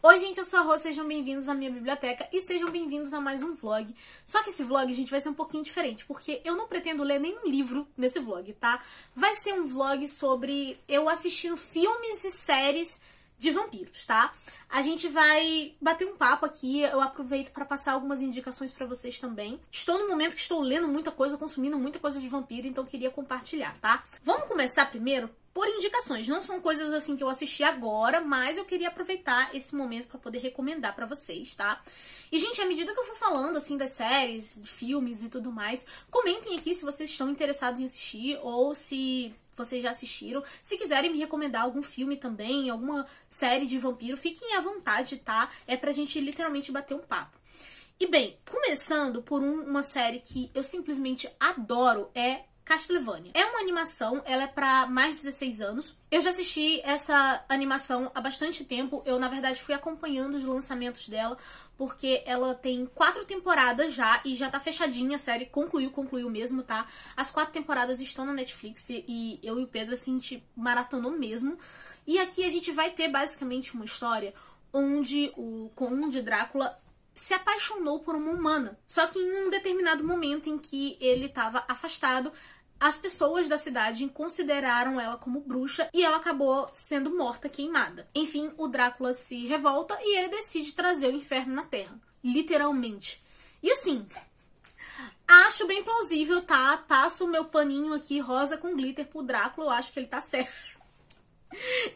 Oi gente, eu sou a Rô, sejam bem-vindos à minha biblioteca e sejam bem-vindos a mais um vlog. Só que esse vlog, gente, vai ser um pouquinho diferente, porque eu não pretendo ler nenhum livro nesse vlog, tá? Vai ser um vlog sobre eu assistindo filmes e séries de vampiros, tá? A gente vai bater um papo aqui, eu aproveito pra passar algumas indicações pra vocês também. Estou no momento que estou lendo muita coisa, consumindo muita coisa de vampiro, então queria compartilhar, tá? Vamos começar primeiro por indicações. Não são coisas assim que eu assisti agora, mas eu queria aproveitar esse momento pra poder recomendar pra vocês, tá? E, gente, à medida que eu for falando, assim, das séries, de filmes e tudo mais, comentem aqui se vocês estão interessados em assistir ou se vocês já assistiram. Se quiserem me recomendar algum filme também, alguma série de vampiro, fiquem à vontade, tá? É pra gente literalmente bater um papo. E bem, começando por uma série que eu simplesmente adoro, é Castlevania. É uma animação, ela é pra mais de 16 anos. Eu já assisti essa animação há bastante tempo. Eu, na verdade, fui acompanhando os lançamentos dela, porque ela tem 4 temporadas já, e já tá fechadinha a série. Concluiu mesmo, tá? As 4 temporadas estão na Netflix, e eu e o Pedro, assim, a gente maratonou mesmo. E aqui a gente vai ter, basicamente, uma história onde o Conde Drácula se apaixonou por uma humana. Só que em um determinado momento em que ele estava afastado, as pessoas da cidade consideraram ela como bruxa e ela acabou sendo morta, queimada. Enfim, o Drácula se revolta e ele decide trazer o inferno na Terra. Literalmente. E assim, acho bem plausível, tá? Passo o meu paninho aqui rosa com glitter pro Drácula, eu acho que ele tá certo.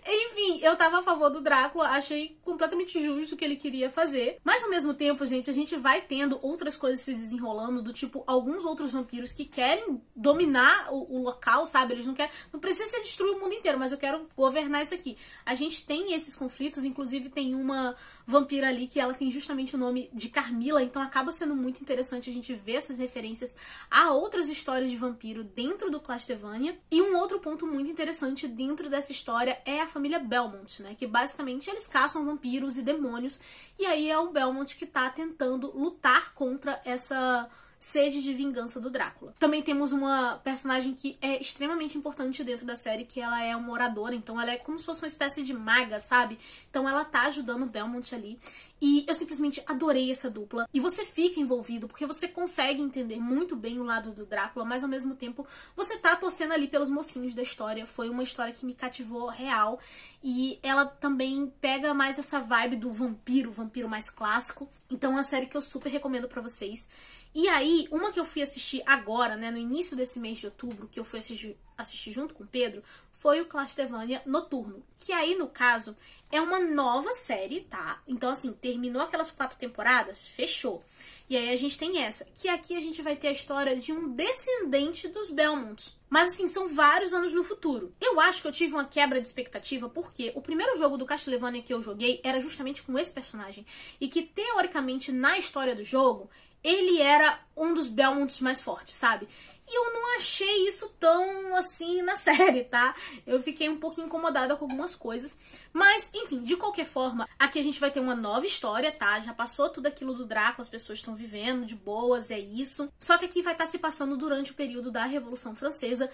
Enfim, eu tava a favor do Drácula, achei completamente justo o que ele queria fazer. Mas ao mesmo tempo, gente, a gente vai tendo outras coisas se desenrolando, do tipo, alguns outros vampiros que querem dominar o local, sabe? Eles não querem, não precisa ser destruir o mundo inteiro, mas eu quero governar isso aqui. A gente tem esses conflitos, inclusive tem uma vampira ali que ela tem justamente o nome de Carmila, então acaba sendo muito interessante a gente ver essas referências a outras histórias de vampiro dentro do Castlevania. E um outro ponto muito interessante dentro dessa história é a família Belmont, né? Que basicamente eles caçam vampiros e demônios. E aí é o Belmont que tá tentando lutar contra essa sede de vingança do Drácula. Também temos uma personagem que é extremamente importante dentro da série, que ela é uma oradora, então ela é como se fosse uma espécie de maga, sabe? Então ela tá ajudando o Belmont ali. E eu simplesmente adorei essa dupla. E você fica envolvido, porque você consegue entender muito bem o lado do Drácula, mas ao mesmo tempo você tá torcendo ali pelos mocinhos da história. Foi uma história que me cativou real. E ela também pega mais essa vibe do vampiro, vampiro mais clássico. Então é uma série que eu super recomendo pra vocês. E aí, uma que eu fui assistir agora, né, no início desse mês de outubro, que eu fui assistir junto com o Pedro, foi o Castlevania Noturno. Que aí, no caso, é uma nova série, tá? Então, assim, terminou aquelas 4 temporadas, fechou. E aí a gente tem essa, que aqui a gente vai ter a história de um descendente dos Belmonts. Mas, assim, são vários anos no futuro. Eu acho que eu tive uma quebra de expectativa, porque o primeiro jogo do Castlevania que eu joguei era justamente com esse personagem. E que, teoricamente, na história do jogo, ele era um dos Belmonts mais fortes, sabe? E eu não achei isso tão, assim, na série, tá? Eu fiquei um pouco incomodada com algumas coisas. Mas, enfim, de qualquer forma, aqui a gente vai ter uma nova história, tá? Já passou tudo aquilo do Drácula, as pessoas estão vivendo de boas, é isso. Só que aqui vai estar se passando durante o período da Revolução Francesa.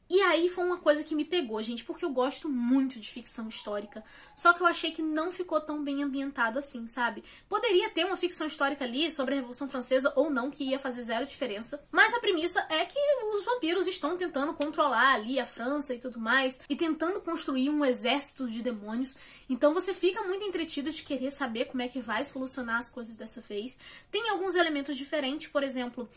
E aí foi uma coisa que me pegou, gente, porque eu gosto muito de ficção histórica. Só que eu achei que não ficou tão bem ambientado assim, sabe? Poderia ter uma ficção histórica ali sobre a Revolução Francesa ou não, que ia fazer zero diferença. Mas a premissa é que os vampiros estão tentando controlar ali a França e tudo mais, e tentando construir um exército de demônios. Então você fica muito entretido de querer saber como é que vai solucionar as coisas dessa vez. Tem alguns elementos diferentes, por exemplo,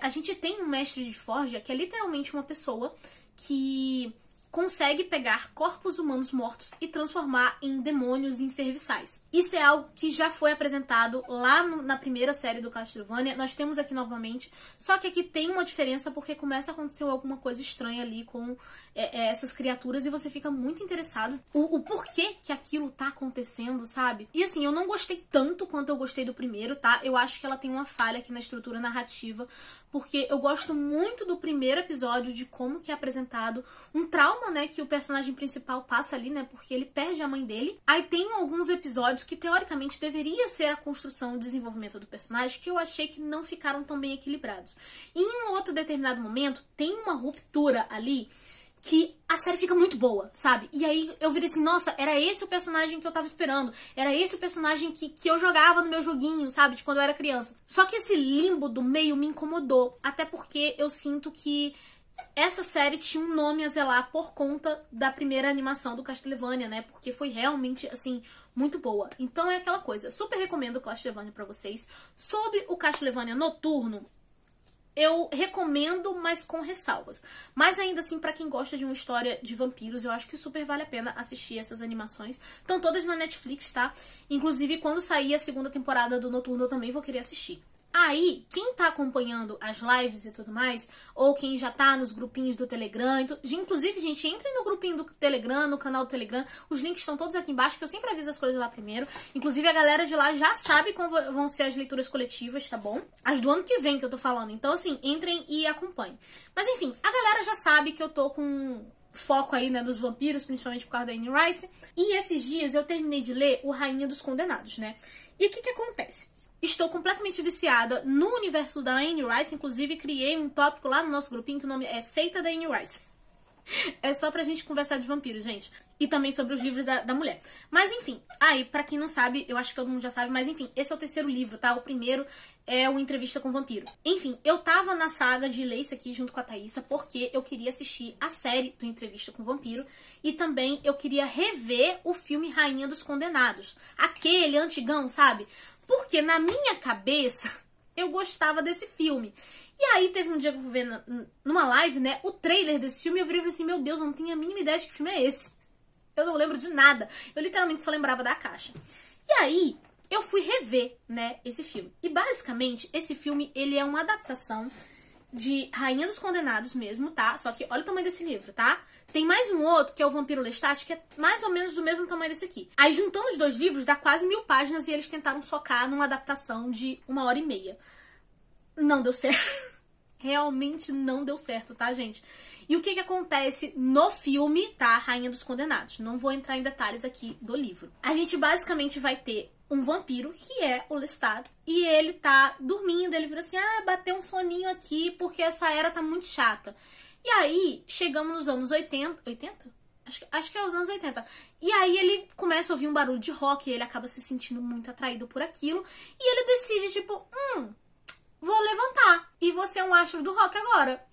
a gente tem um mestre de forja que é literalmente uma pessoa que consegue pegar corpos humanos mortos e transformar em demônios e em serviçais. Isso é algo que já foi apresentado lá na primeira série do Castlevania. Nós temos aqui novamente, só que aqui tem uma diferença porque começa a acontecer alguma coisa estranha ali com essas criaturas e você fica muito interessado o porquê que aquilo tá acontecendo, sabe? E assim, eu não gostei tanto quanto eu gostei do primeiro, tá? Eu acho que ela tem uma falha aqui na estrutura narrativa, porque eu gosto muito do primeiro episódio, de como que é apresentado um trauma, né, que o personagem principal passa ali, né, porque ele perde a mãe dele. Aí tem alguns episódios que teoricamente deveria ser a construção e desenvolvimento do personagem, que eu achei que não ficaram tão bem equilibrados. E em um outro determinado momento tem uma ruptura ali que a série fica muito boa, sabe? E aí eu virei assim, nossa, era esse o personagem que eu tava esperando. Era esse o personagem que eu jogava no meu joguinho, sabe? De quando eu era criança. Só que esse limbo do meio me incomodou. Até porque eu sinto que essa série tinha um nome a zelar por conta da primeira animação do Castlevania, né? Porque foi realmente, assim, muito boa. Então é aquela coisa. Super recomendo o Castlevania pra vocês. Sobre o Castlevania Noturno, eu recomendo, mas com ressalvas. Mas ainda assim, pra quem gosta de uma história de vampiros, eu acho que super vale a pena assistir essas animações. Estão todas na Netflix, tá? Inclusive, quando sair a segunda temporada do Noturno, eu também vou querer assistir. Aí, quem tá acompanhando as lives e tudo mais, ou quem já tá nos grupinhos do Telegram, inclusive, gente, entrem no grupinho do Telegram, no canal do Telegram, os links estão todos aqui embaixo, que eu sempre aviso as coisas lá primeiro. Inclusive, a galera de lá já sabe como vão ser as leituras coletivas, tá bom? As do ano que vem que eu tô falando. Então, assim, entrem e acompanhem. Mas, enfim, a galera já sabe que eu tô com foco aí, né, nos vampiros, principalmente por causa da Anne Rice. E esses dias eu terminei de ler o Rainha dos Condenados, né? E o que acontece? Estou completamente viciada no universo da Anne Rice, inclusive criei um tópico lá no nosso grupinho que o nome é Seita da Anne Rice. É só pra gente conversar de vampiros, gente. E também sobre os livros da mulher. Mas enfim, aí, pra quem não sabe, eu acho que todo mundo já sabe, mas enfim, esse é o terceiro livro, tá? O primeiro é o Entrevista com o Vampiro. Enfim, eu tava na saga de ler isso aqui junto com a Thaísa porque eu queria assistir a série do Entrevista com o Vampiro e também eu queria rever o filme Rainha dos Condenados. Aquele antigão, sabe? Porque na minha cabeça eu gostava desse filme. E aí teve um dia que eu fui ver numa live, né, o trailer desse filme e eu virei assim, meu Deus, eu não tenho a mínima ideia de que filme é esse. Eu não lembro de nada. Eu literalmente só lembrava da caixa. E aí eu fui rever, né, esse filme. E basicamente esse filme, ele é uma adaptação de Rainha dos Condenados mesmo, tá? Só que olha o tamanho desse livro, tá? Tem mais um outro, que é o Vampiro Lestat, que é mais ou menos do mesmo tamanho desse aqui. Aí, juntando os dois livros, dá quase 1000 páginas e eles tentaram socar numa adaptação de 1h30. Não deu certo. Realmente não deu certo, tá, gente? E o que acontece no filme, tá? Rainha dos Condenados. Não vou entrar em detalhes aqui do livro. A gente basicamente vai ter um vampiro, que é o Lestat, e ele tá dormindo. Ele vira assim, bateu um soninho aqui porque essa era tá muito chata. E aí, chegamos nos anos 80... 80? Acho que é os anos 80. E aí ele começa a ouvir um barulho de rock e ele acaba se sentindo muito atraído por aquilo. E ele decide, tipo, vou levantar. E vou ser um astro do rock agora.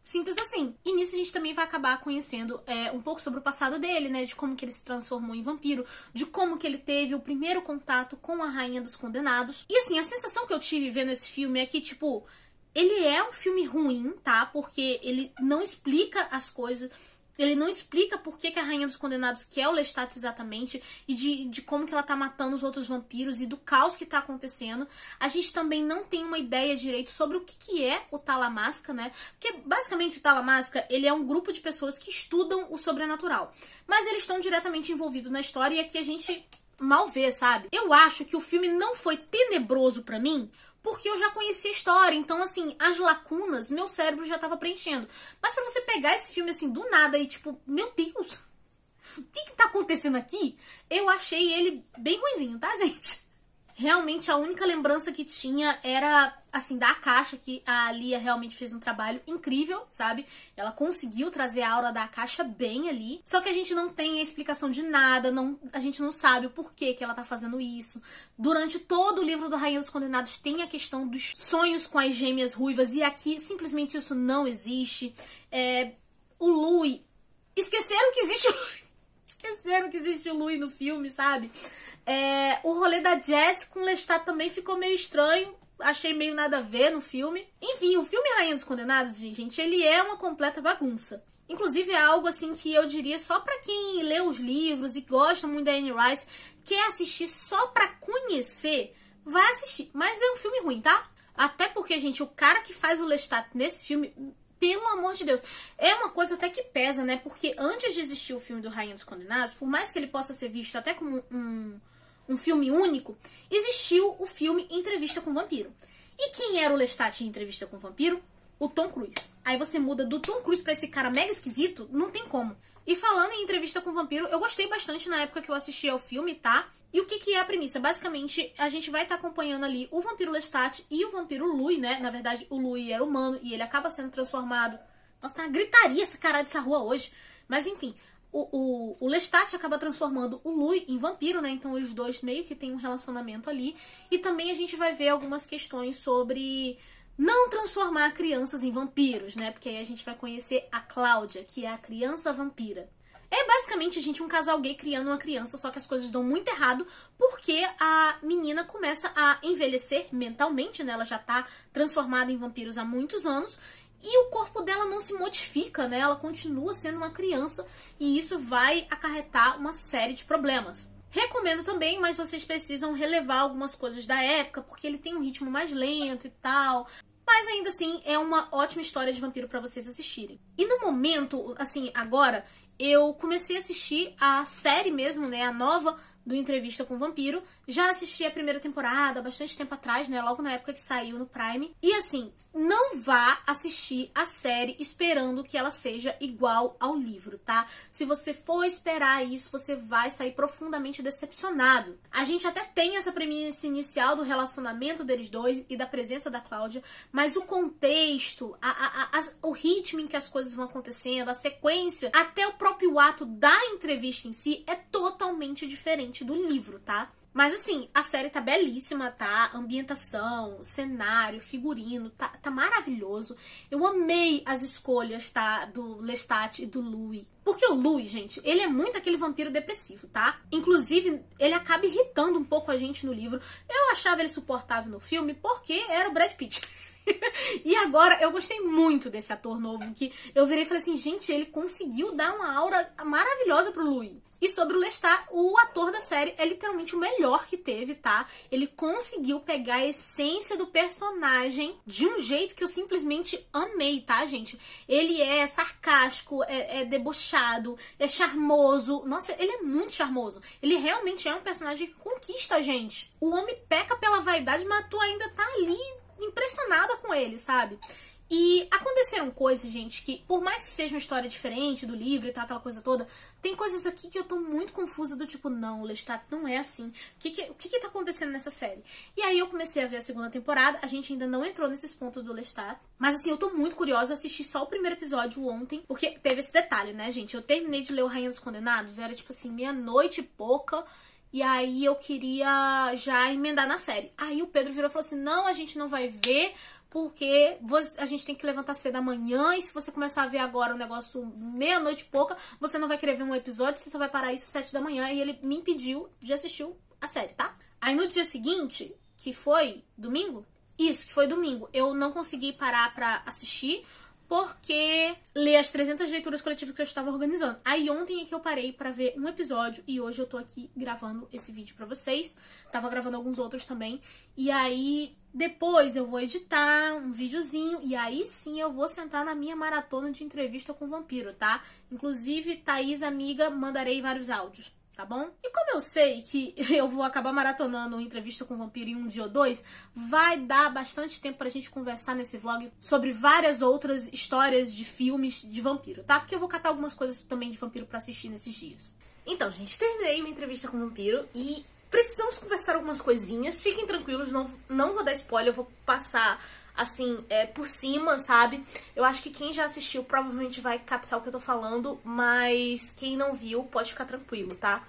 Simples assim. E nisso a gente também vai acabar conhecendo um pouco sobre o passado dele, né? De como que ele se transformou em vampiro. De como que ele teve o primeiro contato com a Rainha dos Condenados. E assim, a sensação que eu tive vendo esse filme é que, tipo, ele é um filme ruim, tá? Porque ele não explica as coisas. Ele não explica por que a Rainha dos Condenados quer o Lestat exatamente e de como que ela tá matando os outros vampiros e do caos que tá acontecendo. A gente também não tem uma ideia direito sobre o que é o Talamasca, né? Porque basicamente o Talamasca, ele é um grupo de pessoas que estudam o sobrenatural. Mas eles estão diretamente envolvidos na história e aqui a gente mal vê, sabe? Eu acho que o filme não foi tenebroso pra mim, porque eu já conhecia a história, então, assim, as lacunas, meu cérebro já tava preenchendo. Mas pra você pegar esse filme, assim, do nada e, tipo, meu Deus, o que tá acontecendo aqui? Eu achei ele bem ruinzinho, tá, gente? Realmente, a única lembrança que tinha era, assim, da caixa, que a Lia realmente fez um trabalho incrível, sabe? Ela conseguiu trazer a aura da caixa bem ali. Só que a gente não tem a explicação de nada, a gente não sabe o porquê que ela tá fazendo isso. Durante todo o livro do Rainha dos Condenados tem a questão dos sonhos com as gêmeas ruivas, e aqui simplesmente isso não existe. O Louis... Esqueceram que existe o Louis. Esqueceram que existe o Louis no filme, sabe? O rolê da Jess com Lestat também ficou meio estranho. Achei meio nada a ver no filme. Enfim, o filme Rainha dos Condenados, gente, ele é uma completa bagunça. Inclusive é algo assim que eu diria só pra quem lê os livros e gosta muito da Anne Rice, quer assistir só pra conhecer, vai assistir. Mas é um filme ruim, tá? Até porque, gente, o cara que faz o Lestat nesse filme... Pelo amor de Deus. É uma coisa até que pesa, né? Porque antes de existir o filme do Rainha dos Condenados, por mais que ele possa ser visto até como um filme único, existiu o filme Entrevista com o Vampiro. E quem era o Lestat em Entrevista com o Vampiro? O Tom Cruise. Aí você muda do Tom Cruise pra esse cara mega esquisito, não tem como. E falando em Entrevista com o Vampiro, eu gostei bastante na época que eu assisti ao filme, tá? E o que é a premissa? Basicamente, a gente vai estar acompanhando ali o vampiro Lestat e o vampiro Louis, né? Na verdade, o Louis era humano e ele acaba sendo transformado Nossa, tá uma gritaria esse caralho dessa rua hoje. Mas enfim, o Lestat acaba transformando o Louis em vampiro, né? Então os dois meio que tem um relacionamento ali. E também a gente vai ver algumas questões sobre não transformar crianças em vampiros, né? Porque aí a gente vai conhecer a Cláudia, que é a criança vampira. É basicamente, gente, um casal gay criando uma criança, só que as coisas dão muito errado porque a menina começa a envelhecer mentalmente, né? Ela já tá transformada em vampiros há muitos anos e o corpo dela não se modifica, né? Ela continua sendo uma criança e isso vai acarretar uma série de problemas. Recomendo também, mas vocês precisam relevar algumas coisas da época, porque ele tem um ritmo mais lento e tal. Mas ainda assim, é uma ótima história de vampiro pra vocês assistirem. E no momento, assim, agora, eu comecei a assistir a série mesmo, né, a nova do Entrevista com o Vampiro. Já assisti a primeira temporada há bastante tempo atrás, né, logo na época que saiu no Prime. E assim, não vá assistir a série esperando que ela seja igual ao livro, tá? Se você for esperar isso, você vai sair profundamente decepcionado. A gente até tem essa premissa inicial do relacionamento deles dois e da presença da Cláudia, mas o contexto, o ritmo em que as coisas vão acontecendo, a sequência, até o próprio ato da entrevista em si é totalmente diferente do livro, tá? Mas assim, a série tá belíssima, tá? Ambientação, cenário, figurino, tá maravilhoso. Eu amei as escolhas, tá? Do Lestat e do Louis. Porque o Louis, gente, ele é muito aquele vampiro depressivo, tá? Inclusive, ele acaba irritando um pouco a gente no livro. Eu achava ele suportável no filme porque era o Brad Pitt. E agora, eu gostei muito desse ator novo, que eu virei e falei assim, gente, ele conseguiu dar uma aura maravilhosa pro Louis. E sobre o Lestat, o ator da série é literalmente o melhor que teve, tá? Ele conseguiu pegar a essência do personagem de um jeito que eu simplesmente amei, tá, gente? Ele é sarcástico, é debochado, é charmoso. Nossa, ele é muito charmoso. Ele realmente é um personagem que conquista a gente. O homem peca pela vaidade, mas tu ainda tá ali impressionada com ele, sabe? E aconteceram coisas, gente, que por mais que seja uma história diferente do livro e tal, aquela coisa toda, tem coisas aqui que eu tô muito confusa do tipo, não, o Lestat não é assim. O que tá acontecendo nessa série? E aí eu comecei a ver a segunda temporada, a gente ainda não entrou nesses pontos do Lestat, mas assim, eu tô muito curiosa, assisti só o primeiro episódio ontem, porque teve esse detalhe, né, gente? Eu terminei de ler o Rainha dos Condenados, era tipo assim, meia-noite e pouca, e aí eu queria já emendar na série. Aí o Pedro virou e falou assim, não, a gente não vai ver, porque a gente tem que levantar cedo amanhã, e se você começar a ver agora o negócio meia-noite e pouca, você não vai querer ver um episódio, você só vai parar isso às 7 da manhã, e ele me impediu de assistir a série, tá? Aí no dia seguinte, que foi domingo? Isso, que foi domingo, eu não consegui parar pra assistir, porque ler as 300 leituras coletivas que eu estava organizando. Aí ontem é que eu parei pra ver um episódio e hoje eu tô aqui gravando esse vídeo pra vocês. Tava gravando alguns outros também. E aí depois eu vou editar um videozinho e aí sim eu vou sentar na minha maratona de entrevista com o vampiro, tá? Inclusive, Thaís, amiga, mandarei vários áudios. Tá bom? E como eu sei que eu vou acabar maratonando uma entrevista com o vampiro em um dia ou dois, vai dar bastante tempo pra gente conversar nesse vlog sobre várias outras histórias de filmes de vampiro, tá? Porque eu vou catar algumas coisas também de vampiro pra assistir nesses dias. Então, gente, terminei minha entrevista com o vampiro e precisamos conversar algumas coisinhas. Fiquem tranquilos, não vou dar spoiler, eu vou passar assim, por cima, sabe? Eu acho que quem já assistiu provavelmente vai captar o que eu tô falando, mas quem não viu pode ficar tranquilo, tá?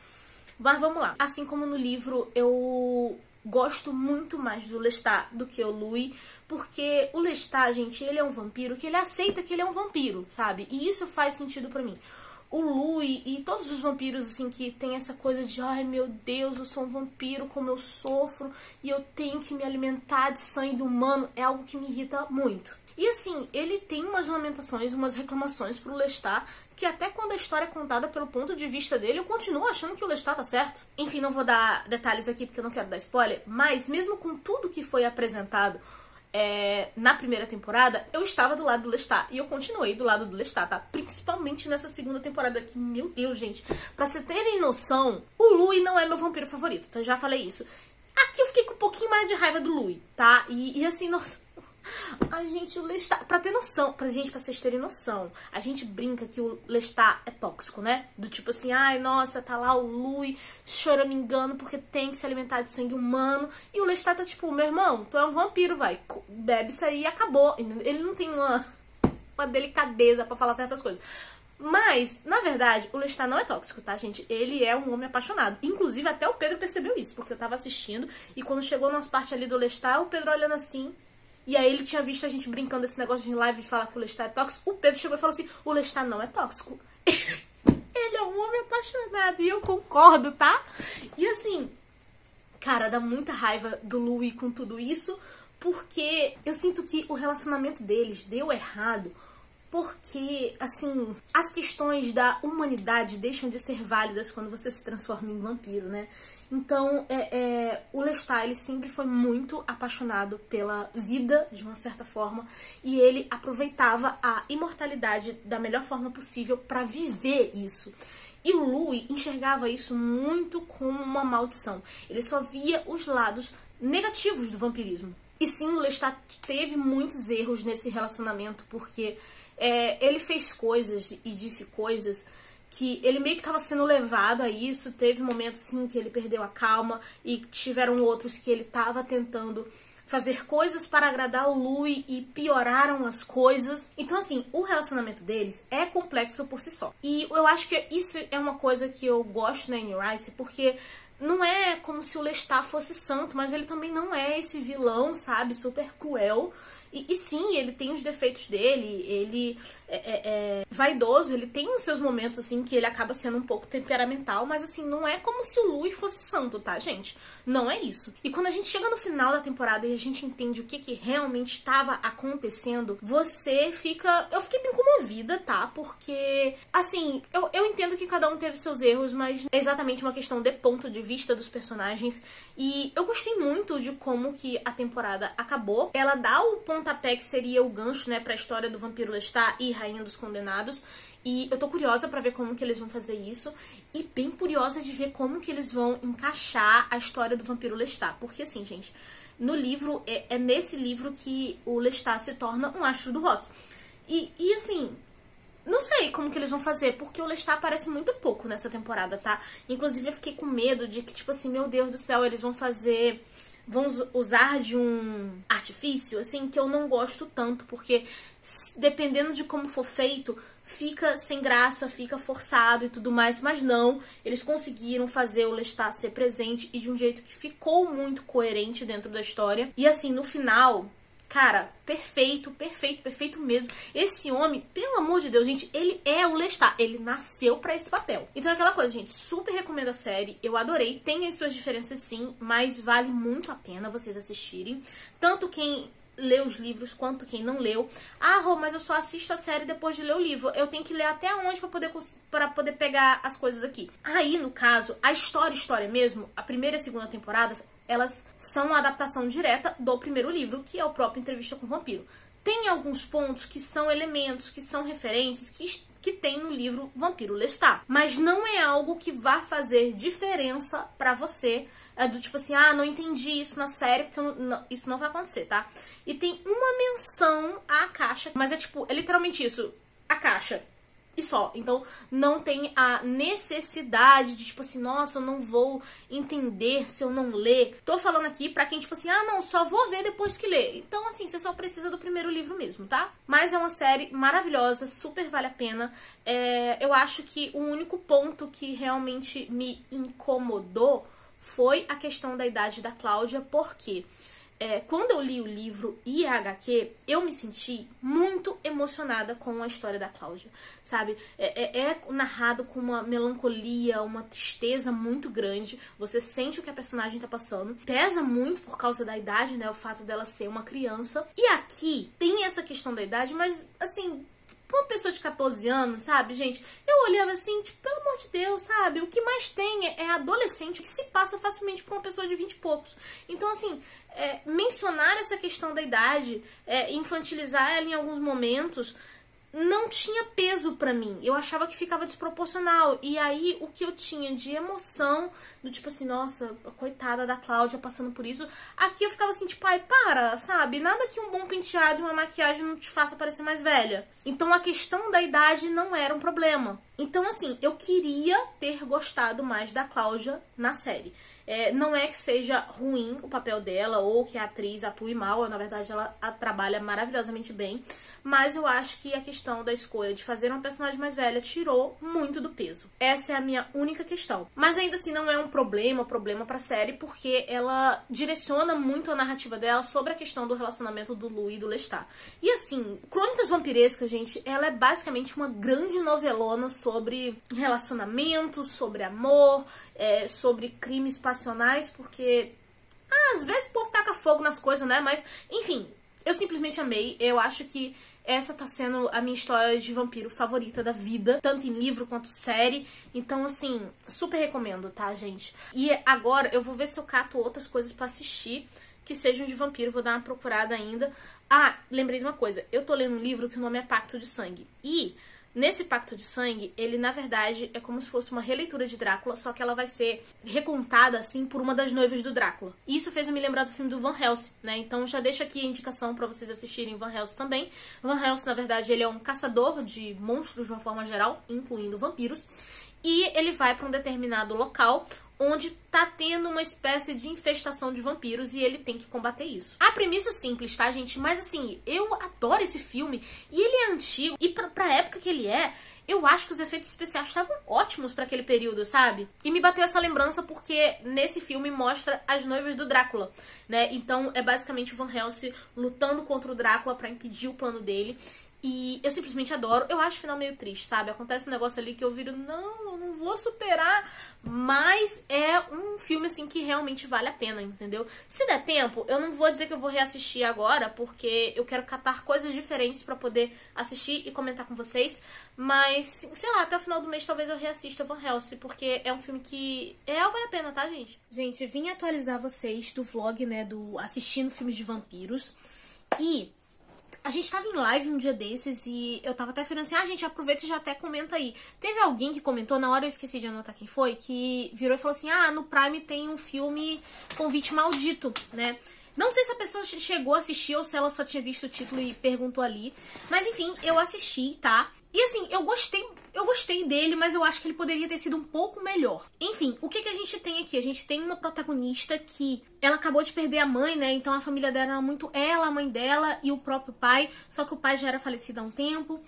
Mas vamos lá. Assim como no livro, eu gosto muito mais do Lestat do que o Louis, porque o Lestat, gente, ele é um vampiro que ele aceita que ele é um vampiro, sabe? E isso faz sentido pra mim. O Louis e todos os vampiros, assim, que tem essa coisa de ai meu Deus, eu sou um vampiro, como eu sofro e eu tenho que me alimentar de sangue humano, é algo que me irrita muito. E assim, ele tem umas lamentações, umas reclamações pro Lestat, que até quando a história é contada pelo ponto de vista dele, eu continuo achando que o Lestat tá certo. Enfim, não vou dar detalhes aqui porque eu não quero dar spoiler, mas mesmo com tudo que foi apresentado na primeira temporada, eu estava do lado do Lestat. E eu continuei do lado do Lestat, tá? Principalmente nessa segunda temporada que, meu Deus, gente. Pra vocês terem noção, o Louis não é meu vampiro favorito, tá? Já falei isso. Aqui eu fiquei com um pouquinho mais de raiva do Louis, tá? E assim, nossa... Ai, gente, o Lestat... Pra ter noção, pra vocês terem noção, a gente brinca que o Lestat é tóxico, né? Do tipo assim, ai, nossa, tá lá o Louis choramingando porque tem que se alimentar de sangue humano. E o Lestat tá tipo, meu irmão, tu é um vampiro, vai. Bebe isso aí e acabou. Ele não tem uma uma delicadeza pra falar certas coisas. Mas, na verdade, o Lestat não é tóxico, tá, gente? Ele é um homem apaixonado. Inclusive, até o Pedro percebeu isso, porque eu tava assistindo e quando chegou nas partes ali do Lestat, o Pedro olhando assim, e aí ele tinha visto a gente brincando desse negócio de live de falar que o Lestat é tóxico. O Pedro chegou e falou assim, o Lestat não é tóxico. Ele é um homem apaixonado e eu concordo, tá? E assim, cara, dá muita raiva do Louis com tudo isso, porque eu sinto que o relacionamento deles deu errado. Porque, assim, as questões da humanidade deixam de ser válidas quando você se transforma em vampiro, né? Então, o Lestat, ele sempre foi muito apaixonado pela vida, de uma certa forma, e ele aproveitava a imortalidade da melhor forma possível para viver isso. E o Louis enxergava isso muito como uma maldição. Ele só via os lados negativos do vampirismo. E sim, o Lestat teve muitos erros nesse relacionamento, porque ele fez coisas e disse coisas que ele meio que estava sendo levado a isso. Teve momentos, sim, que ele perdeu a calma e tiveram outros que ele estava tentando fazer coisas para agradar o Louis e pioraram as coisas. Então, assim, o relacionamento deles é complexo por si só. E eu acho que isso é uma coisa que eu gosto na Anne Rice, porque não é como se o Lestat fosse santo, mas ele também não é esse vilão, sabe, super cruel. E sim, ele tem os defeitos dele, ele é vaidoso, ele tem os seus momentos, assim, que ele acaba sendo um pouco temperamental, mas, assim, não é como se o Louis fosse santo, tá, gente? Não é isso. E quando a gente chega no final da temporada e a gente entende o que realmente estava acontecendo, você fica... Eu fiquei bem comovida, tá? Porque, assim, eu entendo que cada um teve seus erros, mas é exatamente uma questão de ponto de vista dos personagens. E eu gostei muito de como que a temporada acabou. Ela dá o pontapé que seria o gancho, né, pra história do Vampiro Lestat e Rainha dos Condenados. E eu tô curiosa pra ver como que eles vão fazer isso. E bem curiosa de ver como que eles vão encaixar a história do Vampiro Lestat. Porque assim, gente, no livro, é nesse livro que o Lestat se torna um astro do rock. E assim, não sei como que eles vão fazer, porque o Lestat aparece muito pouco nessa temporada, tá? Inclusive eu fiquei com medo de que, tipo assim, meu Deus do céu, eles vão usar de um artifício, assim, que eu não gosto tanto, porque dependendo de como for feito, fica sem graça, fica forçado e tudo mais, mas não, eles conseguiram fazer o Lestat ser presente e de um jeito que ficou muito coerente dentro da história. E assim, no final, cara, perfeito, perfeito, perfeito mesmo. Esse homem, pelo amor de Deus, gente, ele é o Lestat, ele nasceu pra esse papel. Então é aquela coisa, gente, super recomendo a série, eu adorei, tem as suas diferenças sim, mas vale muito a pena vocês assistirem, tanto quem lê os livros quanto quem não leu. Ah, Rô, mas eu só assisto a série depois de ler o livro. Eu tenho que ler até onde pra poder pegar as coisas aqui. Aí, no caso, a história mesmo, a primeira e a segunda temporada, elas são a adaptação direta do primeiro livro, que é o próprio Entrevista com o Vampiro. Tem alguns pontos que são elementos, que são referências, que tem no livro Vampiro Lestat. Mas não é algo que vá fazer diferença pra você. Do tipo assim, ah, não entendi isso na série, porque isso não vai acontecer, tá? E tem uma menção à caixa, mas é tipo, é literalmente isso, a caixa, e só. Então não tem a necessidade de tipo assim, nossa, eu não vou entender se eu não ler. Tô falando aqui pra quem tipo assim, ah, não, só vou ver depois que ler. Então assim, você só precisa do primeiro livro mesmo, tá? Mas é uma série maravilhosa, super vale a pena. Eu acho que o único ponto que realmente me incomodou foi a questão da idade da Cláudia, porque quando eu li o livro e a HQ, eu me senti muito emocionada com a história da Cláudia, sabe? É narrado com uma melancolia, uma tristeza muito grande, você sente o que a personagem tá passando, pesa muito por causa da idade, né, o fato dela ser uma criança, e aqui tem essa questão da idade, mas assim, uma pessoa de 14 anos, sabe, gente? Eu olhava assim, tipo, pelo amor de Deus, sabe? O que mais tem é adolescente que se passa facilmente por uma pessoa de 20 e poucos. Então, assim, mencionar essa questão da idade, infantilizar ela em alguns momentos, não tinha peso pra mim. Eu achava que ficava desproporcional. E aí, o que eu tinha de emoção, do tipo assim, nossa, coitada da Cláudia passando por isso, aqui eu ficava assim, tipo, ai, para, sabe? Nada que um bom penteado e uma maquiagem não te faça parecer mais velha. Então, a questão da idade não era um problema. Então, assim, eu queria ter gostado mais da Cláudia na série. Não é que seja ruim o papel dela ou que a atriz atue mal, na verdade ela trabalha maravilhosamente bem, mas eu acho que a questão da escolha de fazer uma personagem mais velha tirou muito do peso. Essa é a minha única questão. Mas ainda assim não é um problema pra série, porque ela direciona muito a narrativa dela sobre a questão do relacionamento do Lu e do Lestat. E assim, Crônicas Vampirescas, gente, ela é basicamente uma grande novelona sobre relacionamentos, sobre amor, sobre crimes passionais, porque às vezes o povo taca fogo nas coisas, né? Mas, enfim, eu simplesmente amei. Eu acho que essa tá sendo a minha história de vampiro favorita da vida, tanto em livro quanto série. Então, assim, super recomendo, tá, gente? E agora eu vou ver se eu cato outras coisas pra assistir que sejam de vampiro. Vou dar uma procurada ainda. Ah, lembrei de uma coisa. Eu tô lendo um livro que o nome é Pacto de Sangue. E nesse Pacto de Sangue, ele, na verdade, é como se fosse uma releitura de Drácula, só que ela vai ser recontada, assim, por uma das noivas do Drácula. E isso fez eu me lembrar do filme do Van Helsing, né? Então já deixo aqui a indicação pra vocês assistirem Van Helsing também. Van Helsing, na verdade, ele é um caçador de monstros de uma forma geral, incluindo vampiros. E ele vai pra um determinado local onde tá tendo uma espécie de infestação de vampiros e ele tem que combater isso. A premissa é simples, tá, gente? Mas assim, eu adoro esse filme e ele é antigo e pra época que ele eu acho que os efeitos especiais estavam ótimos pra aquele período, sabe? E me bateu essa lembrança porque nesse filme mostra as noivas do Drácula, né? Então é basicamente o Van Helsing lutando contra o Drácula pra impedir o plano dele. E eu simplesmente adoro. Eu acho o final meio triste, sabe? Acontece um negócio ali que eu viro, não, eu não vou superar. Mas é um filme, assim, que realmente vale a pena, entendeu? Se der tempo, eu não vou dizer que eu vou reassistir agora, porque eu quero catar coisas diferentes pra poder assistir e comentar com vocês. Mas, sei lá, até o final do mês talvez eu reassista Van Helsing, porque é um filme que vale a pena, tá, gente? Gente, vim atualizar vocês do vlog, né, do assistindo filmes de vampiros. E a gente tava em live um dia desses e eu tava até falando assim, gente, aproveita e já até comenta aí. Teve alguém que comentou, na hora eu esqueci de anotar quem foi, que virou e falou assim, no Prime tem um filme Convite Maldito, né? Não sei se a pessoa chegou a assistir ou se ela só tinha visto o título e perguntou ali. Mas enfim, eu assisti, tá? E assim, eu gostei dele, mas eu acho que ele poderia ter sido um pouco melhor. Enfim, o que a gente tem aqui? A gente tem uma protagonista que ela acabou de perder a mãe, né? Então a família dela era muito ela, a mãe dela e o próprio pai. Só que o pai já era falecido há um tempo.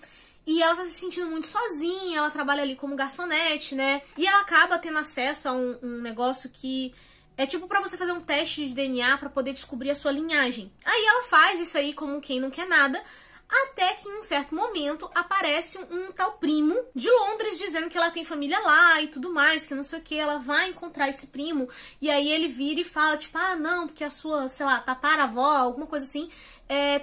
E ela tá se sentindo muito sozinha, ela trabalha ali como garçonete, né? E ela acaba tendo acesso a um negócio que é tipo pra você fazer um teste de DNA pra poder descobrir a sua linhagem. Aí ela faz isso aí como quem não quer nada. Até que em um certo momento aparece um tal primo de Londres dizendo que ela tem família lá e tudo mais, que não sei o que, ela vai encontrar esse primo e aí ele vira e fala, tipo, não, porque a sua, sei lá, tataravó, alguma coisa assim,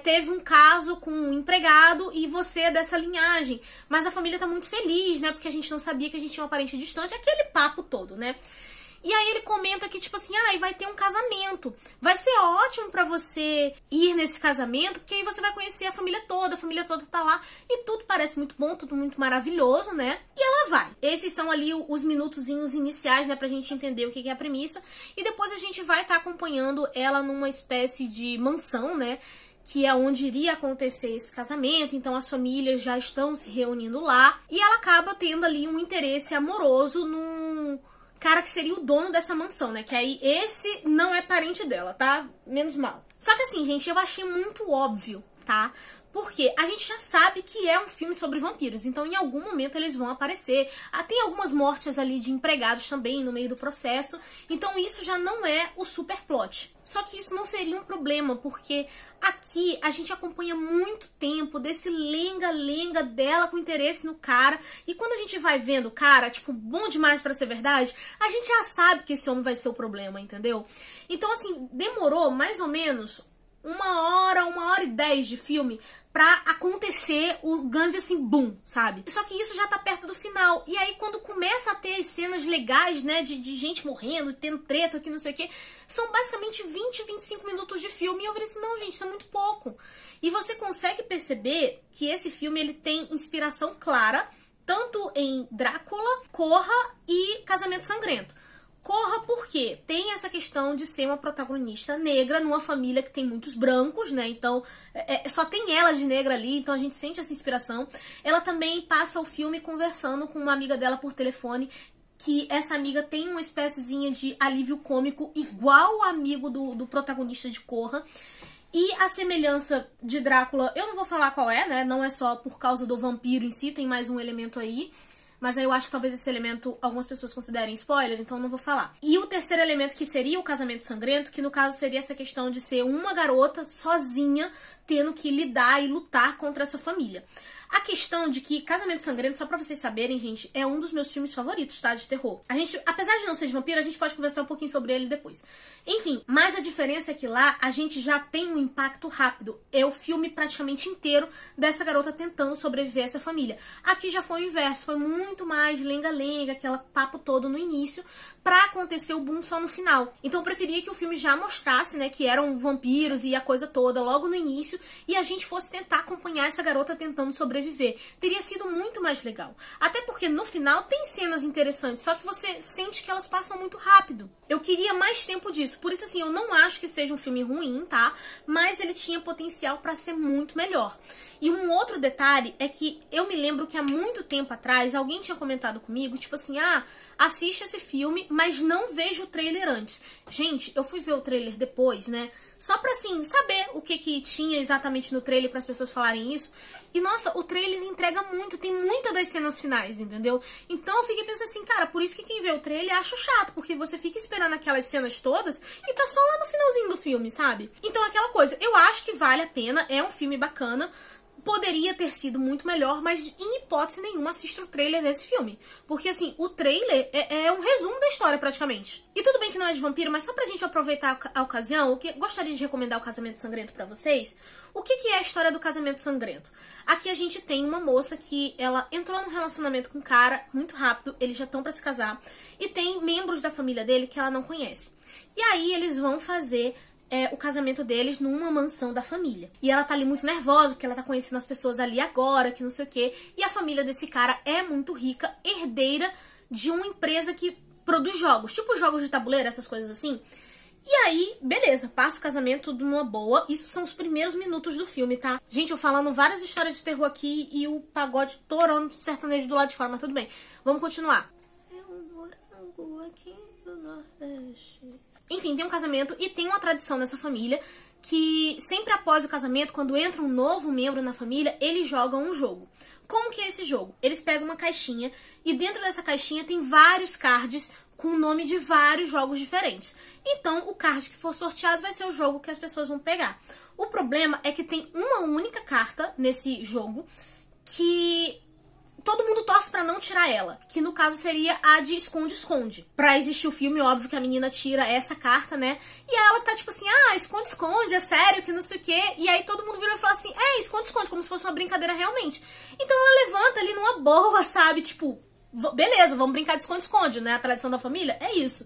teve um caso com um empregado e você é dessa linhagem. Mas a família tá muito feliz, né, porque a gente não sabia que a gente tinha uma parente distante, aquele papo todo, né. E aí ele comenta que, tipo assim, vai ter um casamento. Vai ser ótimo pra você ir nesse casamento, porque aí você vai conhecer a família toda tá lá. E tudo parece muito bom, tudo muito maravilhoso, né? E ela vai. Esses são ali os minutozinhos iniciais, né, pra gente entender o que é a premissa. E depois a gente vai estar acompanhando ela numa espécie de mansão, né? Que é onde iria acontecer esse casamento, então as famílias já estão se reunindo lá. E ela acaba tendo ali um interesse amoroso num cara que seria o dono dessa mansão, né? Que aí esse não é parente dela, tá? Menos mal. Só que assim, gente, eu achei muito óbvio, tá? Porque a gente já sabe que é um filme sobre vampiros, então em algum momento eles vão aparecer. Tem algumas mortes ali de empregados também no meio do processo, então isso já não é o super plot. Só que isso não seria um problema, porque aqui a gente acompanha muito tempo desse lenga-lenga dela com interesse no cara, e quando a gente vai vendo o cara, tipo, bom demais pra ser verdade, a gente já sabe que esse homem vai ser o problema, entendeu? Então assim, demorou mais ou menos 1 hora e 10 de filme pra acontecer o grande assim, boom, sabe? Só que isso já tá perto do final. E aí quando começa a ter as cenas legais, né, de gente morrendo, tendo treta, que não sei o que, são basicamente 20, 25 minutos de filme. E eu falei assim, não, gente, isso é muito pouco. E você consegue perceber que esse filme, ele tem inspiração clara, tanto em Drácula, Corra e Casamento Sangrento. Corra porque tem essa questão de ser uma protagonista negra numa família que tem muitos brancos, né? Então, só tem ela de negra ali, então a gente sente essa inspiração. Ela também passa o filme conversando com uma amiga dela por telefone, que essa amiga tem uma espéciezinha de alívio cômico igual o amigo do protagonista de Corra. E a semelhança de Drácula, eu não vou falar qual é, né? Não é só por causa do vampiro em si, tem mais um elemento aí. Mas aí eu acho que talvez esse elemento algumas pessoas considerem spoiler, então não vou falar. E o terceiro elemento, que seria o casamento sangrento, que no caso seria essa questão de ser uma garota sozinha tendo que lidar e lutar contra essa família. A questão de que Casamento Sangrento, só pra vocês saberem, gente, é um dos meus filmes favoritos, tá? De terror. A gente, apesar de não ser de vampiro, a gente pode conversar um pouquinho sobre ele depois. Enfim, mas a diferença é que lá a gente já tem um impacto rápido. É o filme praticamente inteiro dessa garota tentando sobreviver a essa família. Aqui já foi o inverso, foi muito mais lenga-lenga, aquele papo todo no início, pra acontecer o boom só no final. Então eu preferia que o filme já mostrasse, né, que eram vampiros e a coisa toda logo no início, e a gente fosse tentar acompanhar essa garota tentando sobreviver. Teria sido muito mais legal. Até porque no final tem cenas interessantes, só que você sente que elas passam muito rápido. Eu queria mais tempo disso. Por isso, assim, eu não acho que seja um filme ruim, tá? Mas ele tinha potencial pra ser muito melhor. E um outro detalhe é que eu me lembro que há muito tempo atrás alguém tinha comentado comigo, tipo assim, assiste esse filme, mas não veja o trailer antes. Gente, eu fui ver o trailer depois, né? Só pra, assim, saber o que tinha exatamente no trailer para as pessoas falarem isso. E, nossa, o trailer entrega muito, tem muitas das cenas finais, entendeu? Então eu fiquei pensando assim, cara, por isso que quem vê o trailer acha chato, porque você fica esperando aquelas cenas todas e tá só lá no finalzinho do filme, sabe? Então aquela coisa, eu acho que vale a pena, é um filme bacana. Poderia ter sido muito melhor, mas em hipótese nenhuma assista o trailer desse filme. Porque, assim, o trailer é um resumo da história, praticamente. E tudo bem que não é de vampiro, mas só pra gente aproveitar a ocasião, gostaria de recomendar o Casamento Sangrento pra vocês. O que é a história do Casamento Sangrento? Aqui a gente tem uma moça que ela entrou num relacionamento com um cara muito rápido, eles já estão pra se casar, e tem membros da família dele que ela não conhece. E aí eles vão fazer o casamento deles numa mansão da família. E ela tá ali muito nervosa, porque ela tá conhecendo as pessoas ali agora, que não sei o quê. E a família desse cara é muito rica, herdeira de uma empresa que produz jogos, tipo jogos de tabuleiro, essas coisas assim. E aí, beleza, passa o casamento tudo numa boa. Isso são os primeiros minutos do filme, tá? Gente, eu falando várias histórias de terror aqui e o pagode torando sertanejo do lado de fora, mas tudo bem. Vamos continuar. É um morango aqui do Nordeste. Enfim, tem um casamento e tem uma tradição nessa família que sempre após o casamento, quando entra um novo membro na família, eles jogam um jogo. Como que é esse jogo? Eles pegam uma caixinha e dentro dessa caixinha tem vários cards com o nome de vários jogos diferentes. Então, o card que for sorteado vai ser o jogo que as pessoas vão pegar. O problema é que tem uma única carta nesse jogo que todo mundo torce pra não tirar ela, que no caso seria a de esconde-esconde. Pra existir o filme, óbvio que a menina tira essa carta, né? E aí ela tá tipo assim, esconde-esconde, é sério, que não sei o quê. E aí todo mundo virou e falou assim, esconde-esconde, como se fosse uma brincadeira realmente. Então ela levanta ali numa boa, sabe? Tipo, beleza, vamos brincar de esconde-esconde, né? A tradição da família é isso.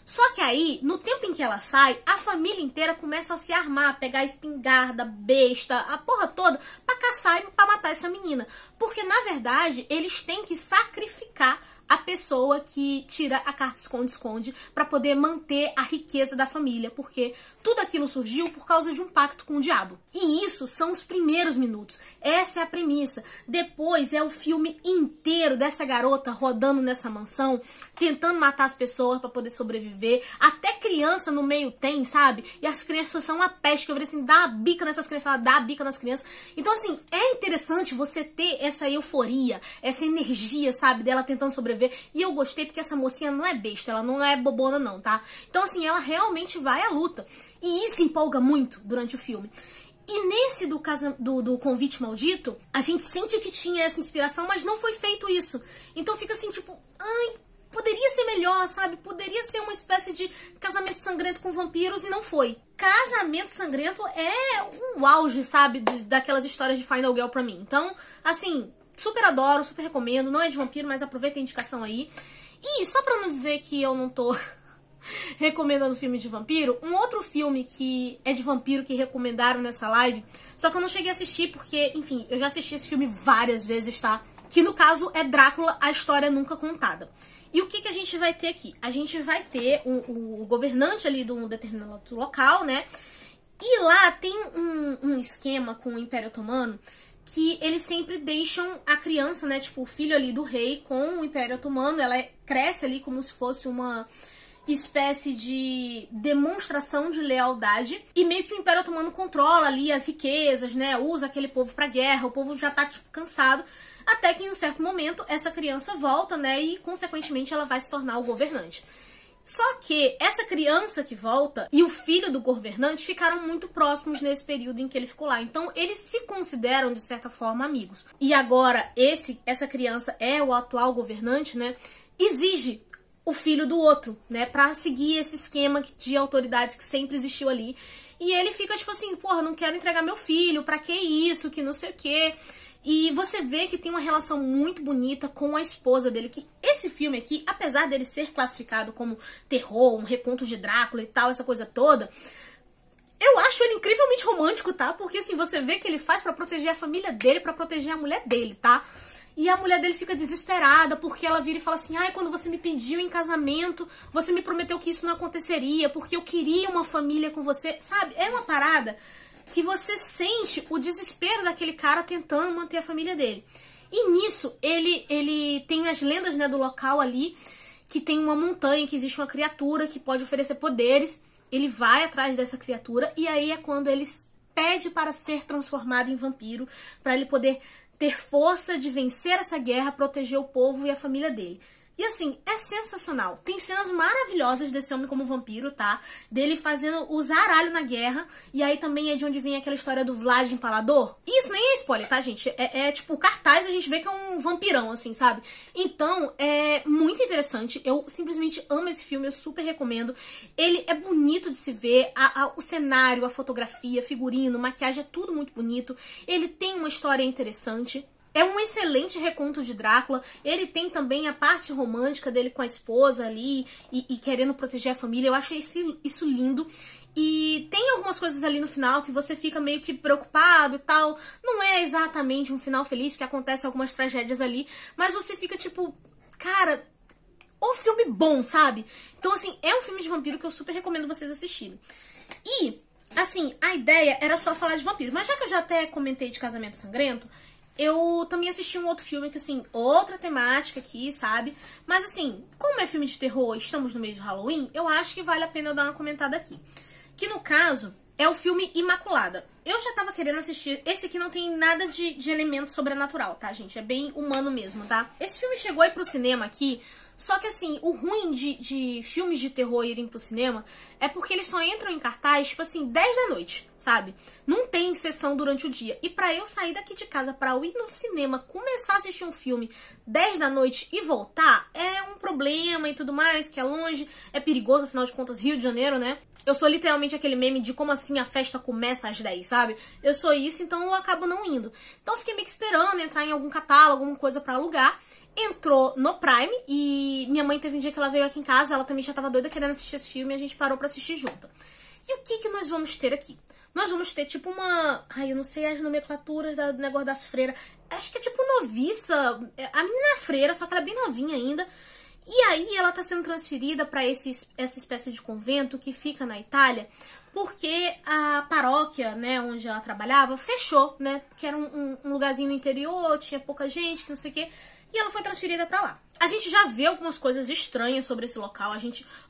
Só que aí, no tempo em que ela sai, a família inteira começa a se armar, pegar espingarda, besta, a porra toda, pra caçar e pra matar essa menina. Porque, na verdade, eles têm que sacrificar a pessoa que tira a carta esconde-esconde pra poder manter a riqueza da família, porque tudo aquilo surgiu por causa de um pacto com o diabo. E isso são os primeiros minutos. Essa é a premissa. Depois é o filme inteiro dessa garota rodando nessa mansão, tentando matar as pessoas pra poder sobreviver. Até criança no meio tem, sabe? E as crianças são uma peste, que eu falei assim, dá a bica nessas crianças, ela dá a bica nas crianças. Então, assim, é interessante você ter essa euforia, essa energia, sabe, dela tentando sobreviver. E eu gostei porque essa mocinha não é besta, ela não é bobona não, tá? Então, assim, ela realmente vai à luta. E isso empolga muito durante o filme. E nesse do Convite Maldito, a gente sente que tinha essa inspiração, mas não foi feito isso. Então fica assim, tipo, poderia ser melhor, sabe? Poderia ser uma espécie de Casamento Sangrento com vampiros e não foi. Casamento Sangrento é um auge, sabe? Daquelas histórias de Final Girl pra mim. Então, assim, super adoro, super recomendo. Não é de vampiro, mas aproveita a indicação aí. E só pra não dizer que eu não tô recomendando filme de vampiro, um outro filme que é de vampiro que recomendaram nessa live, só que eu não cheguei a assistir porque, enfim, eu já assisti esse filme várias vezes, tá? Que no caso é Drácula, a História Nunca Contada. E o que a gente vai ter aqui? A gente vai ter o governante ali de um determinado local, né? E lá tem um esquema com o Império Otomano que eles sempre deixam a criança, né? Tipo, o filho ali do rei com o Império Otomano, ela cresce ali como se fosse uma espécie de demonstração de lealdade e meio que o Império Otomano controla ali as riquezas, né? Usa aquele povo pra guerra, o povo já tá tipo cansado, até que em um certo momento essa criança volta, né? E consequentemente ela vai se tornar o governante. Só que essa criança que volta e o filho do governante ficaram muito próximos nesse período em que ele ficou lá. Então, eles se consideram, de certa forma, amigos. E agora, essa criança é o atual governante, né? Exige o filho do outro, né? Pra seguir esse esquema de autoridade que sempre existiu ali. E ele fica tipo assim, porra, não quero entregar meu filho, pra que isso, que não sei o quê. E você vê que tem uma relação muito bonita com a esposa dele, que esse filme aqui, apesar dele ser classificado como terror, um reconto de Drácula e tal, essa coisa toda, eu acho ele incrivelmente romântico, tá? Porque assim, você vê que ele faz pra proteger a família dele, pra proteger a mulher dele, tá? E a mulher dele fica desesperada, porque ela vira e fala assim, ai, quando você me pediu em casamento, você me prometeu que isso não aconteceria, porque eu queria uma família com você, sabe? É uma parada que você sente o desespero daquele cara tentando manter a família dele. E nisso, ele tem as lendas, né, do local ali, que tem uma montanha, que existe uma criatura que pode oferecer poderes. Ele vai atrás dessa criatura, e aí é quando ele pede para ser transformado em vampiro, para ele poder ter força de vencer essa guerra, proteger o povo e a família dele. E assim, é sensacional. Tem cenas maravilhosas desse homem como vampiro, tá? Dele fazendo o zaralho na guerra. E aí também é de onde vem aquela história do Vlad Empalador. Isso nem é spoiler, tá, gente? É tipo, cartaz, a gente vê que é um vampirão, assim, sabe? Então, é muito interessante. Eu simplesmente amo esse filme, eu super recomendo. Ele é bonito de se ver. O cenário, a fotografia, figurino, maquiagem, é tudo muito bonito. Ele tem uma história interessante. É um excelente reconto de Drácula. Ele tem também a parte romântica dele com a esposa ali e querendo proteger a família. Eu acho isso lindo. E tem algumas coisas ali no final que você fica meio que preocupado e tal. Não é exatamente um final feliz, porque acontecem algumas tragédias ali. Mas você fica tipo, cara, o filme bom, sabe? Então, assim, é um filme de vampiro que eu super recomendo vocês assistirem. E, assim, a ideia era só falar de vampiro. Mas já que eu já até comentei de Casamento Sangrento, eu também assisti um outro filme que, assim, outra temática aqui, sabe? Mas, assim, como é filme de terror, estamos no mês do Halloween, eu acho que vale a pena eu dar uma comentada aqui. Que, no caso, é o filme Imaculada. Eu já tava querendo assistir. Esse aqui não tem nada de elemento sobrenatural, tá, gente? É bem humano mesmo, tá? Esse filme chegou aí pro cinema aqui. Só que, assim, o ruim de filmes de terror irem pro cinema é porque eles só entram em cartaz, tipo assim, 10 da noite, sabe? Não tem sessão durante o dia. E pra eu sair daqui de casa pra eu ir no cinema, começar a assistir um filme 10 da noite e voltar, é um problema e tudo mais, que é longe, é perigoso, afinal de contas, Rio de Janeiro, né? Eu sou literalmente aquele meme de como assim a festa começa às 10, sabe? Eu sou isso, então eu acabo não indo. Então eu fiquei meio que esperando entrar em algum catálogo, alguma coisa pra alugar. Entrou no Prime e minha mãe teve um dia que ela veio aqui em casa, ela também já tava doida querendo assistir esse filme e a gente parou pra assistir junto. E o que nós vamos ter aqui? Nós vamos ter tipo uma... Ai, eu não sei as nomenclaturas do negócio das freiras. Acho que é tipo noviça. A menina é freira, só que ela é bem novinha ainda. E aí ela tá sendo transferida pra essa espécie de convento que fica na Itália, porque a paróquia, né, onde ela trabalhava, fechou, né? Porque era um lugarzinho no interior, tinha pouca gente, que não sei o quê. E ela foi transferida pra lá. A gente já vê algumas coisas estranhas sobre esse local.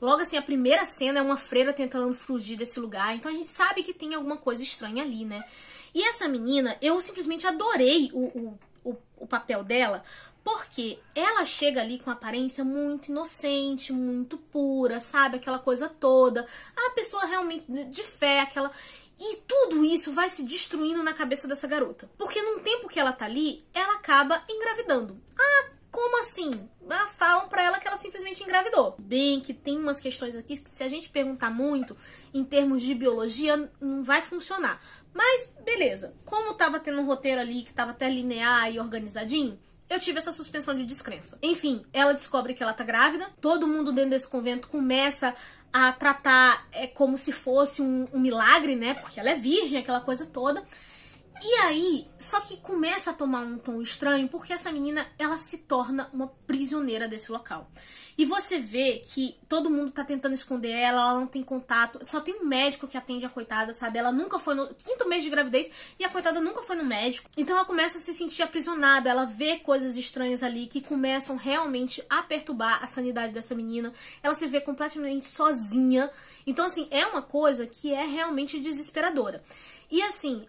Logo assim, a primeira cena é uma freira tentando fugir desse lugar. Então a gente sabe que tem alguma coisa estranha ali, né? E essa menina, eu simplesmente adorei o papel dela, porque ela chega ali com uma aparência muito inocente, muito pura, sabe? Aquela coisa toda. A pessoa realmente de fé, aquela... E tudo isso vai se destruindo na cabeça dessa garota. Porque num tempo que ela tá ali, ela acaba engravidando. Ah, como assim? Falam pra ela que ela simplesmente engravidou. Bem que tem umas questões aqui que se a gente perguntar muito em termos de biologia, não vai funcionar. Mas, beleza. Como tava tendo um roteiro ali que tava até linear e organizadinho, eu tive essa suspensão de descrença. Enfim, ela descobre que ela tá grávida. Todo mundo dentro desse convento começa a tratar como se fosse um milagre, né? Porque ela é virgem, aquela coisa toda. E aí, só que começa a tomar um tom estranho, porque essa menina, ela se torna uma prisioneira desse local. E você vê que todo mundo tá tentando esconder ela, ela não tem contato, só tem um médico que atende a coitada, sabe? Ela nunca foi no 5º mês de gravidez e a coitada nunca foi no médico. Então ela começa a se sentir aprisionada, ela vê coisas estranhas ali que começam realmente a perturbar a sanidade dessa menina. Ela se vê completamente sozinha. Então, assim, é uma coisa que é realmente desesperadora. E assim,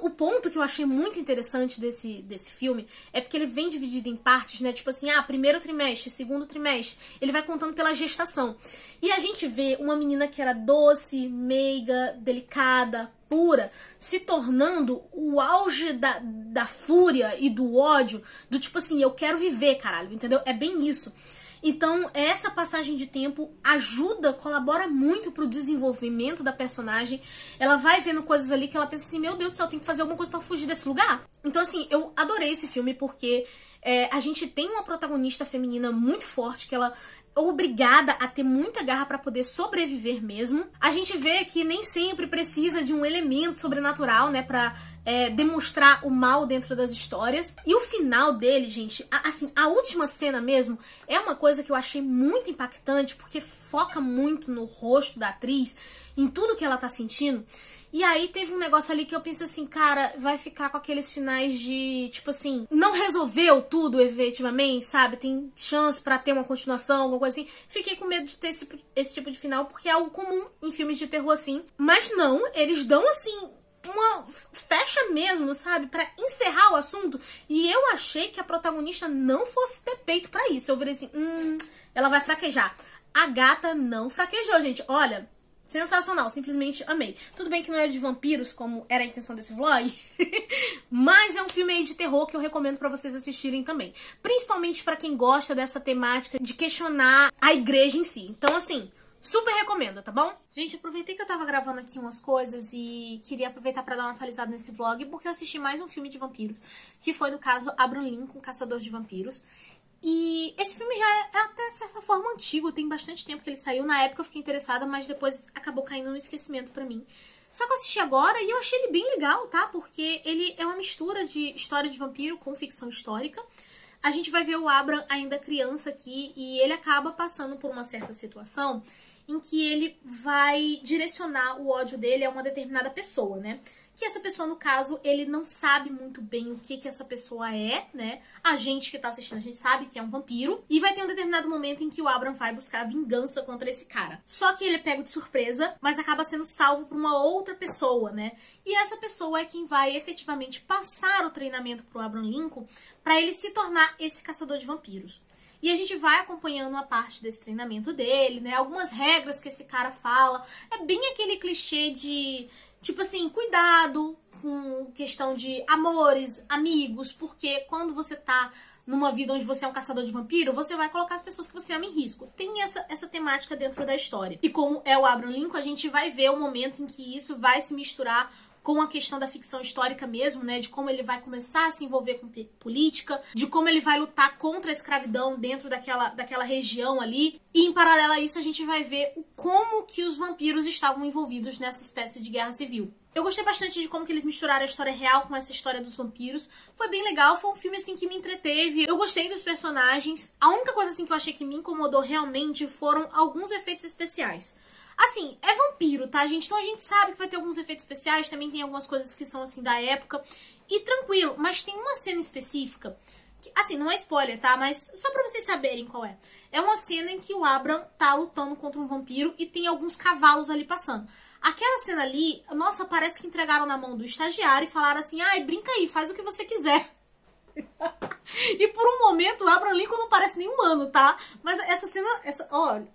o ponto que eu achei muito interessante desse filme é porque ele vem dividido em partes, né? Tipo assim, primeiro trimestre, segundo trimestre. Ele vai contando pela gestação. E a gente vê uma menina que era doce, meiga, delicada, pura, se tornando o auge da fúria e do ódio, do tipo assim, eu quero viver, caralho, entendeu? É bem isso. Então, essa passagem de tempo ajuda, colabora muito pro desenvolvimento da personagem. Ela vai vendo coisas ali que ela pensa assim, meu Deus do céu, eu tenho que fazer alguma coisa pra fugir desse lugar. Então, assim, eu adorei esse filme porque a gente tem uma protagonista feminina muito forte, que ela é obrigada a ter muita garra pra poder sobreviver mesmo. A gente vê que nem sempre precisa de um elemento sobrenatural, né, pra demonstrar o mal dentro das histórias. E o final dele, gente, assim, a última cena mesmo, é uma coisa que eu achei muito impactante, porque foca muito no rosto da atriz, em tudo que ela tá sentindo. E aí teve um negócio ali que eu pensei assim, cara, vai ficar com aqueles finais de, tipo assim, não resolveu tudo efetivamente, sabe? Tem chance pra ter uma continuação, alguma coisa assim. Fiquei com medo de ter esse tipo de final, porque é algo comum em filmes de terror assim. Mas não, eles dão assim uma fecha mesmo, sabe? Pra encerrar o assunto. E eu achei que a protagonista não fosse ter peito pra isso. Eu falei assim, ela vai fraquejar. A gata não fraquejou, gente. Olha, sensacional, simplesmente amei. Tudo bem que não é de vampiros, como era a intenção desse vlog, mas é um filme aí de terror que eu recomendo pra vocês assistirem também. Principalmente pra quem gosta dessa temática de questionar a igreja em si. Então, assim, super recomendo, tá bom? Gente, aproveitei que eu tava gravando aqui umas coisas e queria aproveitar pra dar uma atualizada nesse vlog, porque eu assisti mais um filme de vampiros, que foi, no caso, Abraham Lincoln, Caçador de Vampiros. E esse filme já é até de certa forma antigo, tem bastante tempo que ele saiu. Na época eu fiquei interessada, mas depois acabou caindo no esquecimento pra mim. Só que eu assisti agora e eu achei ele bem legal, tá? Porque ele é uma mistura de história de vampiro com ficção histórica. A gente vai ver o Abraham ainda criança aqui e ele acaba passando por uma certa situação em que ele vai direcionar o ódio dele a uma determinada pessoa, né? Que essa pessoa, no caso, ele não sabe muito bem o que essa pessoa é, né? A gente que tá assistindo, a gente sabe que é um vampiro. E vai ter um determinado momento em que o Abraham vai buscar vingança contra esse cara. Só que ele é pego de surpresa, mas acaba sendo salvo por uma outra pessoa, né? E essa pessoa é quem vai efetivamente passar o treinamento pro Abraham Lincoln pra ele se tornar esse caçador de vampiros. E a gente vai acompanhando uma parte desse treinamento dele, né? Algumas regras que esse cara fala. É bem aquele clichê de, tipo assim, cuidado com questão de amores, amigos, porque quando você tá numa vida onde você é um caçador de vampiro, você vai colocar as pessoas que você ama em risco. Tem essa temática dentro da história. E como é o Abraham Lincoln, a gente vai ver o momento em que isso vai se misturar com a questão da ficção histórica mesmo, né? De como ele vai começar a se envolver com política, de como ele vai lutar contra a escravidão dentro daquela região ali. E em paralelo a isso, a gente vai ver como que os vampiros estavam envolvidos nessa espécie de guerra civil. Eu gostei bastante de como que eles misturaram a história real com essa história dos vampiros. Foi bem legal, foi um filme assim que me entreteve. Eu gostei dos personagens. A única coisa assim que eu achei que me incomodou realmente foram alguns efeitos especiais. Assim, é vampiro, tá, gente? Então a gente sabe que vai ter alguns efeitos especiais, também tem algumas coisas que são, assim, da época. E tranquilo, mas tem uma cena específica, que, assim, não é spoiler, tá? Mas só pra vocês saberem qual é. É uma cena em que o Abraham tá lutando contra um vampiro e tem alguns cavalos ali passando. Aquela cena ali, nossa, parece que entregaram na mão do estagiário e falaram assim, ai, brinca aí, faz o que você quiser. E por um momento o Abraham Lincoln não parece nem humano, tá? Mas essa cena,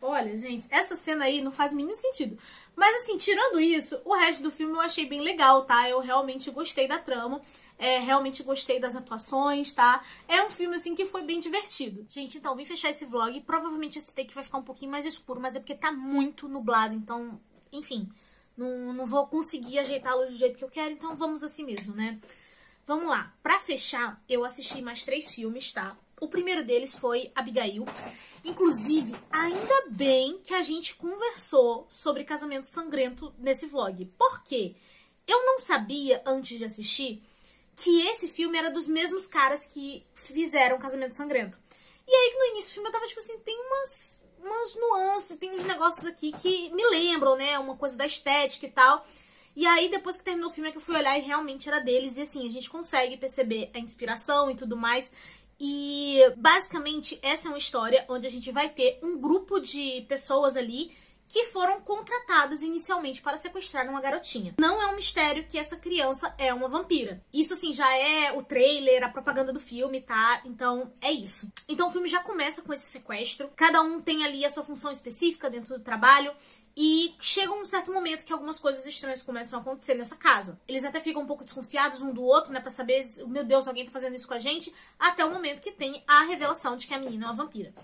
olha, gente, essa cena aí não faz o mínimo sentido. Mas assim, tirando isso, o resto do filme eu achei bem legal, tá? Eu realmente gostei da trama, realmente gostei das atuações, tá? É um filme assim que foi bem divertido. Gente, então, vim fechar esse vlog. Provavelmente esse take vai ficar um pouquinho mais escuro, mas é porque tá muito nublado, então, enfim, não vou conseguir ajeitá-lo do jeito que eu quero, então vamos assim mesmo, né? Vamos lá. Pra fechar, eu assisti mais 3 filmes, tá? O primeiro deles foi Abigail. Inclusive, ainda bem que a gente conversou sobre Casamento Sangrento nesse vlog. Por quê? Eu não sabia, antes de assistir, que esse filme era dos mesmos caras que fizeram Casamento Sangrento. E aí, no início do filme, eu tava tipo assim, tem umas nuances, tem uns negócios aqui que me lembram, né? Uma coisa da estética e tal. E aí, depois que terminou o filme, é que eu fui olhar e realmente era deles. E assim, a gente consegue perceber a inspiração e tudo mais. E basicamente, essa é uma história onde a gente vai ter um grupo de pessoas ali que foram contratadas inicialmente para sequestrar uma garotinha. Não é um mistério que essa criança é uma vampira. Isso, assim, já é o trailer, a propaganda do filme, tá? Então, é isso. Então, o filme já começa com esse sequestro. Cada um tem ali a sua função específica dentro do trabalho. E chega um certo momento que algumas coisas estranhas começam a acontecer nessa casa. Eles até ficam um pouco desconfiados um do outro, né? Pra saber, meu Deus, alguém tá fazendo isso com a gente. Até o momento que tem a revelação de que a menina é uma vampira.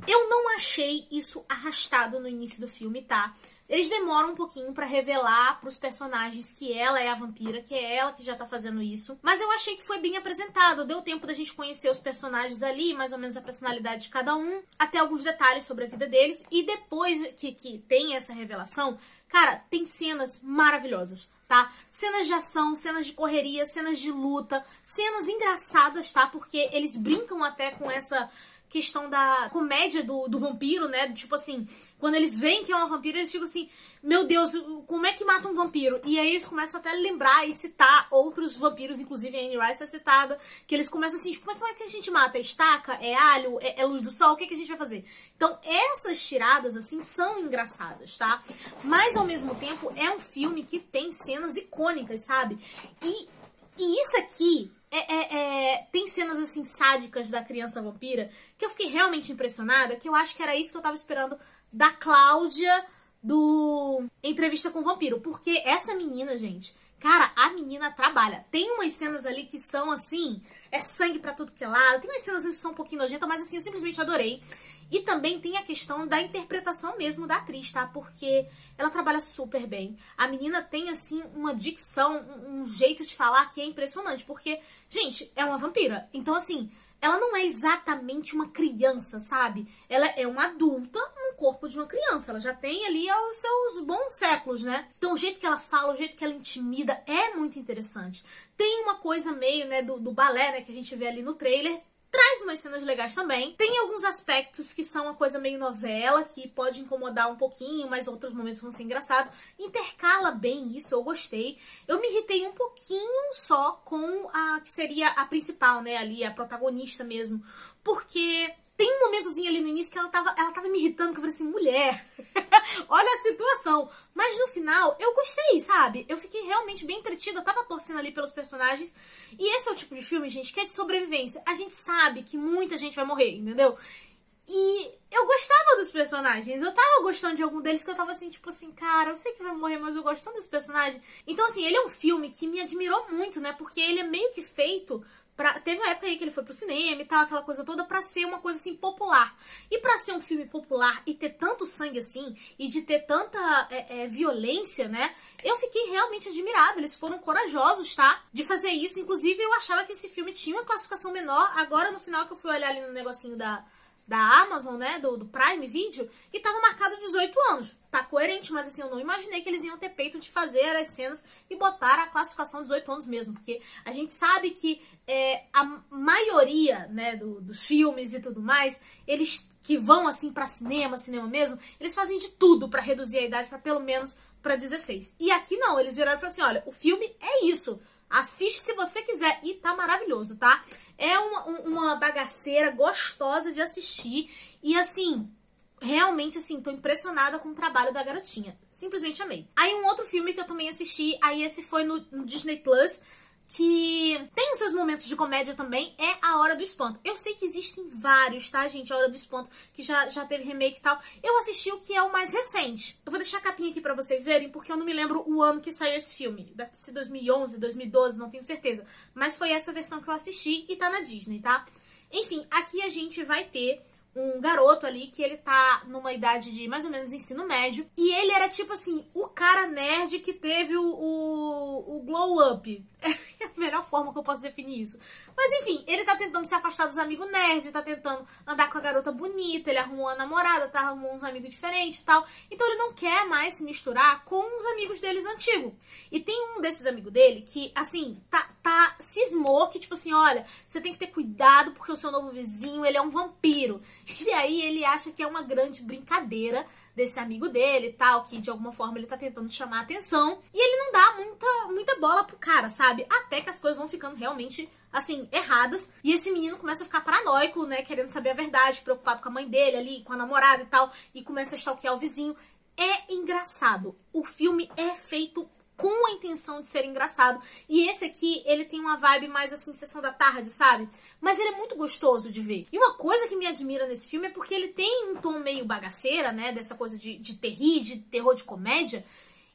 Eu não achei isso arrastado no início do filme, tá? Eles demoram um pouquinho pra revelar pros personagens que ela é a vampira, que é ela que já tá fazendo isso. Mas eu achei que foi bem apresentado. Deu tempo da gente conhecer os personagens ali, mais ou menos a personalidade de cada um, até alguns detalhes sobre a vida deles. E depois que tem essa revelação, cara, tem cenas maravilhosas, tá? Cenas de ação, cenas de correria, cenas de luta, cenas engraçadas, tá? Porque eles brincam até com essa questão da comédia do vampiro, né? Tipo assim, quando eles veem que é uma vampira, eles ficam assim, meu Deus, como é que mata um vampiro? E aí eles começam até a lembrar e citar outros vampiros, inclusive a Anne Rice é citada, que eles começam assim, tipo, como é que a gente mata? É estaca? É alho? É luz do sol? O que a gente vai fazer? Então, essas tiradas, assim, são engraçadas, tá? Mas, ao mesmo tempo, é um filme que tem cenas icônicas, sabe? E isso aqui tem cenas, assim, sádicas da criança vampira que eu fiquei realmente impressionada, que eu acho que era isso que eu tava esperando da Cláudia do Entrevista com o Vampiro. Porque essa menina, gente, cara, a menina trabalha. Tem umas cenas ali que são, assim, é sangue pra tudo que é lado. Tem umas cenas que são um pouquinho nojentas, mas, assim, eu simplesmente adorei. E também tem a questão da interpretação mesmo da atriz, tá? Porque ela trabalha super bem. A menina tem, assim, uma dicção, um jeito de falar que é impressionante. Porque, gente, é uma vampira. Então, assim, ela não é exatamente uma criança, sabe? Ela é uma adulta no corpo de uma criança. Ela já tem ali os seus bons séculos, né? Então, o jeito que ela fala, o jeito que ela intimida é muito interessante. Tem uma coisa meio, né, do balé, né, que a gente vê ali no trailer. Traz umas cenas legais também. Tem alguns aspectos que são uma coisa meio novela, que pode incomodar um pouquinho, mas outros momentos vão ser engraçados. Intercala bem isso, eu gostei. Eu me irritei um pouquinho só com a que seria a principal, né, ali, a protagonista mesmo. Porque tem um momentozinho ali no início que ela tava me irritando, que eu falei assim, mulher, olha a situação. Mas no final, eu gostei, sabe? Eu fiquei realmente bem entretida, eu tava torcendo ali pelos personagens. E esse é o tipo de filme, gente, que é de sobrevivência. A gente sabe que muita gente vai morrer, entendeu? E eu gostava dos personagens, eu tava gostando de algum deles que eu tava assim, tipo assim, cara, eu sei que vai morrer, mas eu gosto tanto desse personagem. Então, assim, ele é um filme que me admirou muito, né? Porque ele é meio que feito teve uma época aí que ele foi pro cinema e tal, aquela coisa toda, pra ser uma coisa assim popular. E pra ser um filme popular e ter tanto sangue assim, e de ter tanta violência, né? Eu fiquei realmente admirada. Eles foram corajosos, tá? De fazer isso. Inclusive, eu achava que esse filme tinha uma classificação menor. Agora, no final, que eu fui olhar ali no negocinho da Amazon, né? Do Prime Video, e tava marcado 18 anos. Tá coerente, mas assim, eu não imaginei que eles iam ter peito de fazer as cenas e botar a classificação 18 anos mesmo, porque a gente sabe que a maioria, né, dos filmes e tudo mais, eles que vão assim pra cinema mesmo, eles fazem de tudo pra reduzir a idade pra pelo menos pra 16. E aqui não, eles viraram e falaram assim, olha, o filme é isso. Assiste se você quiser. E tá maravilhoso, tá? É uma bagaceira gostosa de assistir. E assim, realmente assim, tô impressionada com o trabalho da garotinha. Simplesmente amei. Aí um outro filme que eu também assisti, aí esse foi no Disney Plus, que tem os seus momentos de comédia também, é A Hora do Espanto. Eu sei que existem vários, tá, gente? A Hora do Espanto, que já teve remake e tal. Eu assisti o que é o mais recente. Eu vou deixar a capinha aqui pra vocês verem, porque eu não me lembro o ano que saiu esse filme. Deve ser 2011, 2012, não tenho certeza. Mas foi essa versão que eu assisti e tá na Disney, tá? Enfim, aqui a gente vai ter um garoto ali que ele tá numa idade de mais ou menos ensino médio. E ele era tipo assim, o cara nerd que teve o glow up. que é a melhor forma que eu posso definir isso. Mas enfim, ele tá tentando se afastar dos amigos nerds, tá tentando andar com a garota bonita, ele arrumou uma namorada, tá arrumou uns amigos diferentes e tal. Então ele não quer mais se misturar com os amigos deles antigos. E tem um desses amigos dele que, assim, cismou que, tipo assim, olha, você tem que ter cuidado porque o seu novo vizinho, ele é um vampiro. E aí ele acha que é uma grande brincadeira desse amigo dele e tal, que de alguma forma ele tá tentando chamar a atenção. E ele não dá muita bola pro cara, sabe? Até que as coisas vão ficando realmente, assim, erradas. E esse menino começa a ficar paranoico, né? Querendo saber a verdade, preocupado com a mãe dele ali, com a namorada e tal. E começa a stalkear o vizinho. É engraçado. O filme é feito com a intenção de ser engraçado. E esse aqui, ele tem uma vibe mais assim, sessão da tarde, sabe? Mas ele é muito gostoso de ver. E uma coisa que me admira nesse filme é porque ele tem um tom meio bagaceira, né? Dessa coisa de terror de comédia.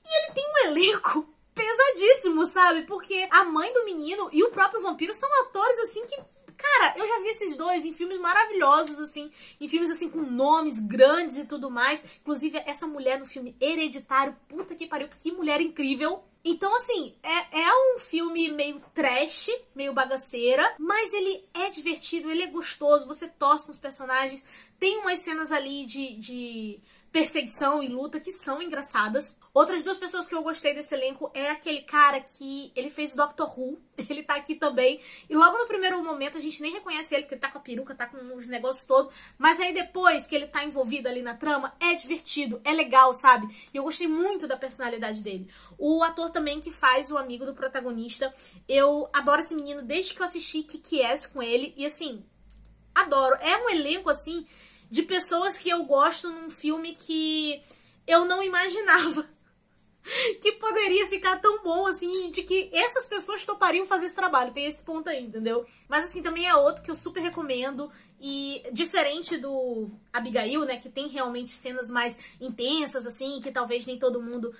E ele tem um elenco pesadíssimo, sabe? Porque a mãe do menino e o próprio vampiro são atores, assim, que... Cara, eu já vi esses dois em filmes maravilhosos, assim, em filmes, assim, com nomes grandes e tudo mais. Inclusive, essa mulher no filme Hereditário, puta que pariu, que mulher incrível. Então, assim, é um filme meio trash, meio bagaceira, mas ele é divertido, ele é gostoso, você torce com os personagens. Tem umas cenas ali de perseguição e luta que são engraçadas. Outras duas pessoas que eu gostei desse elenco é aquele cara que ele fez o Doctor Who, ele tá aqui também, e logo no primeiro momento a gente nem reconhece ele, porque ele tá com a peruca, tá com os negócios todos, mas aí depois que ele tá envolvido ali na trama, é divertido, é legal, sabe? E eu gostei muito da personalidade dele. O ator também que faz o amigo do protagonista, eu adoro esse menino desde que eu assisti Kick-Ass com ele, e assim, adoro. É um elenco, assim, de pessoas que eu gosto num filme que eu não imaginava que poderia ficar tão bom, assim, de que essas pessoas topariam fazer esse trabalho. Tem esse ponto aí, entendeu? Mas, assim, também é outro que eu super recomendo. E diferente do Abigail, né, que tem realmente cenas mais intensas, assim, que talvez nem todo mundo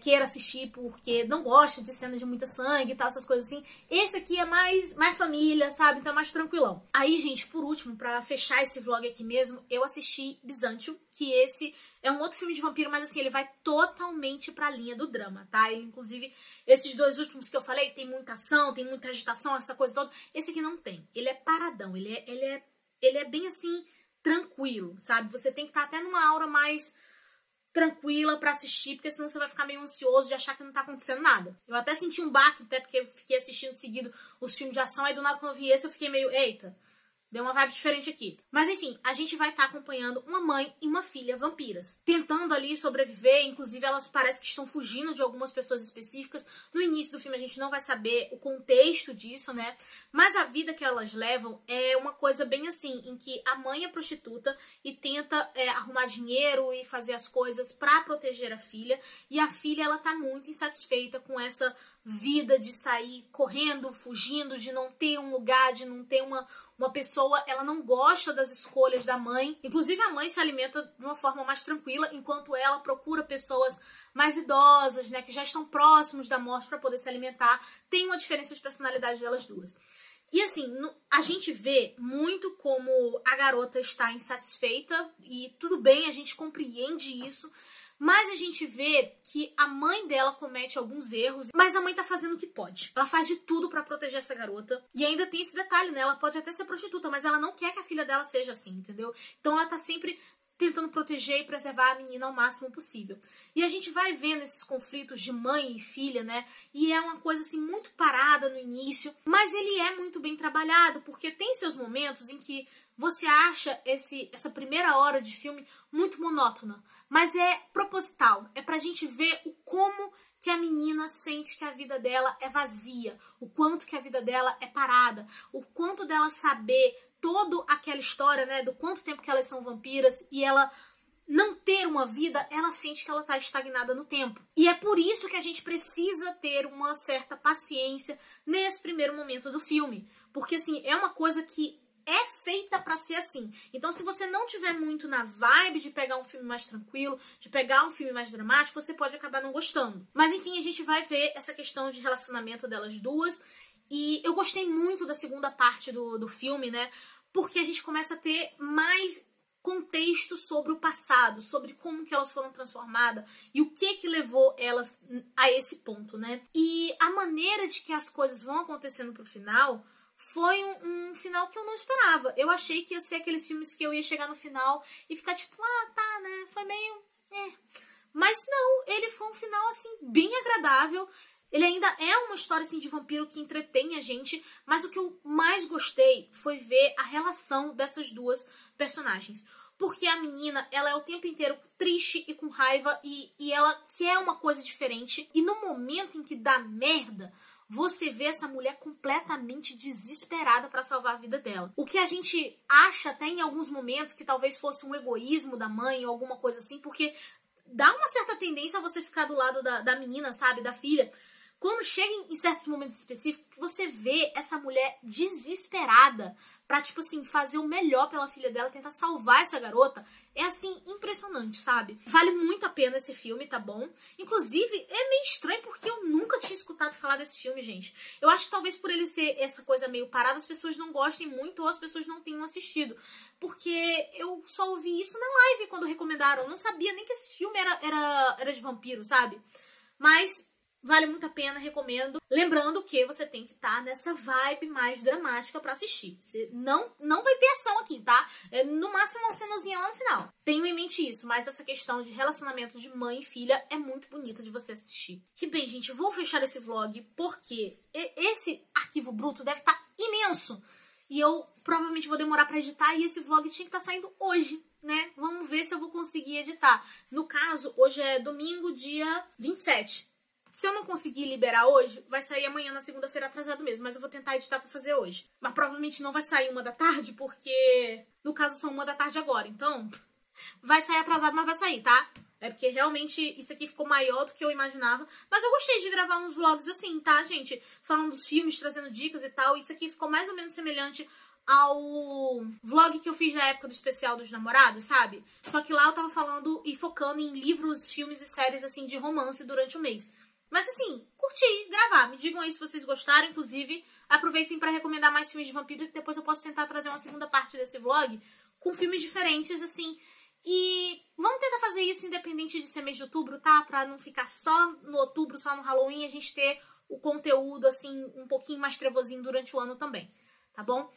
queira assistir porque não gosta de cena de muita sangue e tal, essas coisas assim. Esse aqui é mais família, sabe? Então é mais tranquilão. Aí, gente, por último, pra fechar esse vlog aqui mesmo, eu assisti Bizâncio, que esse é um outro filme de vampiro, mas assim, ele vai totalmente pra linha do drama, tá? Ele, inclusive, esses dois últimos que eu falei, tem muita ação, tem muita agitação, essa coisa toda. Esse aqui não tem. Ele é paradão, ele é bem assim, tranquilo, sabe? Você tem que estar até numa aura mais tranquila pra assistir, porque senão você vai ficar meio ansioso de achar que não tá acontecendo nada. Eu até senti um baque, até porque eu fiquei assistindo seguido os filmes de ação, aí do nada quando eu vi esse eu fiquei meio, eita, deu uma vibe diferente aqui. Mas enfim, a gente vai estar acompanhando uma mãe e uma filha vampiras, tentando ali sobreviver. Inclusive elas parecem que estão fugindo de algumas pessoas específicas. No início do filme a gente não vai saber o contexto disso, né? Mas a vida que elas levam é uma coisa bem assim, em que a mãe é prostituta e tenta arrumar dinheiro e fazer as coisas pra proteger a filha. E a filha, ela tá muito insatisfeita com essa vida de sair correndo, fugindo, de não ter um lugar, de não ter uma pessoa. Ela não gosta das escolhas da mãe. Inclusive a mãe se alimenta de uma forma mais tranquila, enquanto ela procura pessoas mais idosas, né, que já estão próximos da morte para poder se alimentar. Tem uma diferença de personalidade delas duas. E assim, a gente vê muito como a garota está insatisfeita, e tudo bem, a gente compreende isso. Mas a gente vê que a mãe dela comete alguns erros, mas a mãe tá fazendo o que pode. Ela faz de tudo pra proteger essa garota. E ainda tem esse detalhe, né? Ela pode até ser prostituta, mas ela não quer que a filha dela seja assim, entendeu? Então ela tá sempre tentando proteger e preservar a menina ao máximo possível. E a gente vai vendo esses conflitos de mãe e filha, né? E é uma coisa assim muito parada no início, mas ele é muito bem trabalhado, porque tem seus momentos em que você acha essa primeira hora de filme muito monótona. Mas é proposital, é pra gente ver o como que a menina sente que a vida dela é vazia, o quanto que a vida dela é parada, o quanto dela saber toda aquela história, né, do quanto tempo que elas são vampiras e ela não ter uma vida, ela sente que ela tá estagnada no tempo. E é por isso que a gente precisa ter uma certa paciência nesse primeiro momento do filme, porque assim, é uma coisa que é feita pra ser assim. Então, se você não tiver muito na vibe de pegar um filme mais tranquilo, de pegar um filme mais dramático, você pode acabar não gostando. Mas, enfim, a gente vai ver essa questão de relacionamento delas duas. E eu gostei muito da segunda parte do filme, né? Porque a gente começa a ter mais contexto contexto sobre o passado, sobre como que elas foram transformadas e o que levou elas a esse ponto, né? E a maneira de que as coisas vão acontecendo pro final foi um final que eu não esperava. Eu achei que ia ser aqueles filmes que eu ia chegar no final e ficar tipo, ah, tá, né? Foi meio... Mas não, ele foi um final, assim, bem agradável. Ele ainda é uma história, assim, de vampiro que entretém a gente, mas o que eu mais gostei foi ver a relação dessas duas personagens. Porque a menina, ela é o tempo inteiro triste e com raiva e ela quer uma coisa diferente. E no momento em que dá merda, você vê essa mulher completamente desesperada pra salvar a vida dela. O que a gente acha até em alguns momentos que talvez fosse um egoísmo da mãe ou alguma coisa assim, porque dá uma certa tendência a você ficar do lado da menina, sabe, da filha. Quando chega em certos momentos específicos, você vê essa mulher desesperada pra, tipo assim, fazer o melhor pela filha dela, tentar salvar essa garota. É, assim, impressionante, sabe? Vale muito a pena esse filme, tá bom? Inclusive, é meio estranho porque eu nunca tinha escutado falar desse filme, gente. Eu acho que talvez por ele ser essa coisa meio parada, as pessoas não gostem muito ou as pessoas não tenham assistido. Porque eu só ouvi isso na live quando recomendaram. Eu não sabia nem que esse filme era de vampiro, sabe? Mas... vale muito a pena, recomendo. Lembrando que você tem que estar nessa vibe mais dramática pra assistir. Você não vai ter ação aqui, tá? É no máximo uma cenazinha lá no final. Tenho em mente isso, mas essa questão de relacionamento de mãe e filha é muito bonita de você assistir. E bem, gente, vou fechar esse vlog porque esse arquivo bruto deve estar imenso. E eu provavelmente vou demorar pra editar e esse vlog tinha que estar saindo hoje, né? Vamos ver se eu vou conseguir editar. No caso, hoje é domingo, dia 27. Se eu não conseguir liberar hoje, vai sair amanhã na segunda-feira atrasado mesmo. Mas eu vou tentar editar pra fazer hoje. Mas provavelmente não vai sair 1 da tarde, porque no caso são 1 da tarde agora. Então, vai sair atrasado, mas vai sair, tá? É porque realmente isso aqui ficou maior do que eu imaginava. Mas eu gostei de gravar uns vlogs assim, tá, gente? Falando dos filmes, trazendo dicas e tal. Isso aqui ficou mais ou menos semelhante ao vlog que eu fiz na época do especial dos namorados, sabe? Só que lá eu tava falando e focando em livros, filmes e séries, assim, de romance durante o mês. Mas assim, curti gravar. Me digam aí se vocês gostaram. Inclusive, aproveitem para recomendar mais filmes de vampiro, que depois eu posso tentar trazer uma segunda parte desse vlog com filmes diferentes, assim. E vamos tentar fazer isso independente de ser mês de outubro, tá? Pra não ficar só no outubro, só no Halloween, a gente ter o conteúdo, assim, um pouquinho mais trevozinho durante o ano também, tá bom?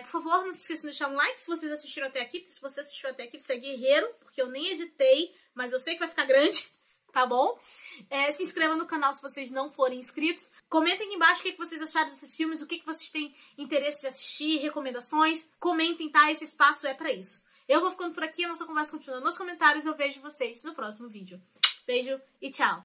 Por favor, não se esqueçam de deixar um like se vocês assistiram até aqui, porque se você assistiu até aqui, você é guerreiro, porque eu nem editei, mas eu sei que vai ficar grande. Tá bom? Se inscreva no canal se vocês não forem inscritos. Comentem aqui embaixo o que vocês acharam desses filmes, o que vocês têm interesse de assistir, recomendações. Comentem, tá? Esse espaço é pra isso. Eu vou ficando por aqui, a nossa conversa continua nos comentários. Eu vejo vocês no próximo vídeo. Beijo e tchau!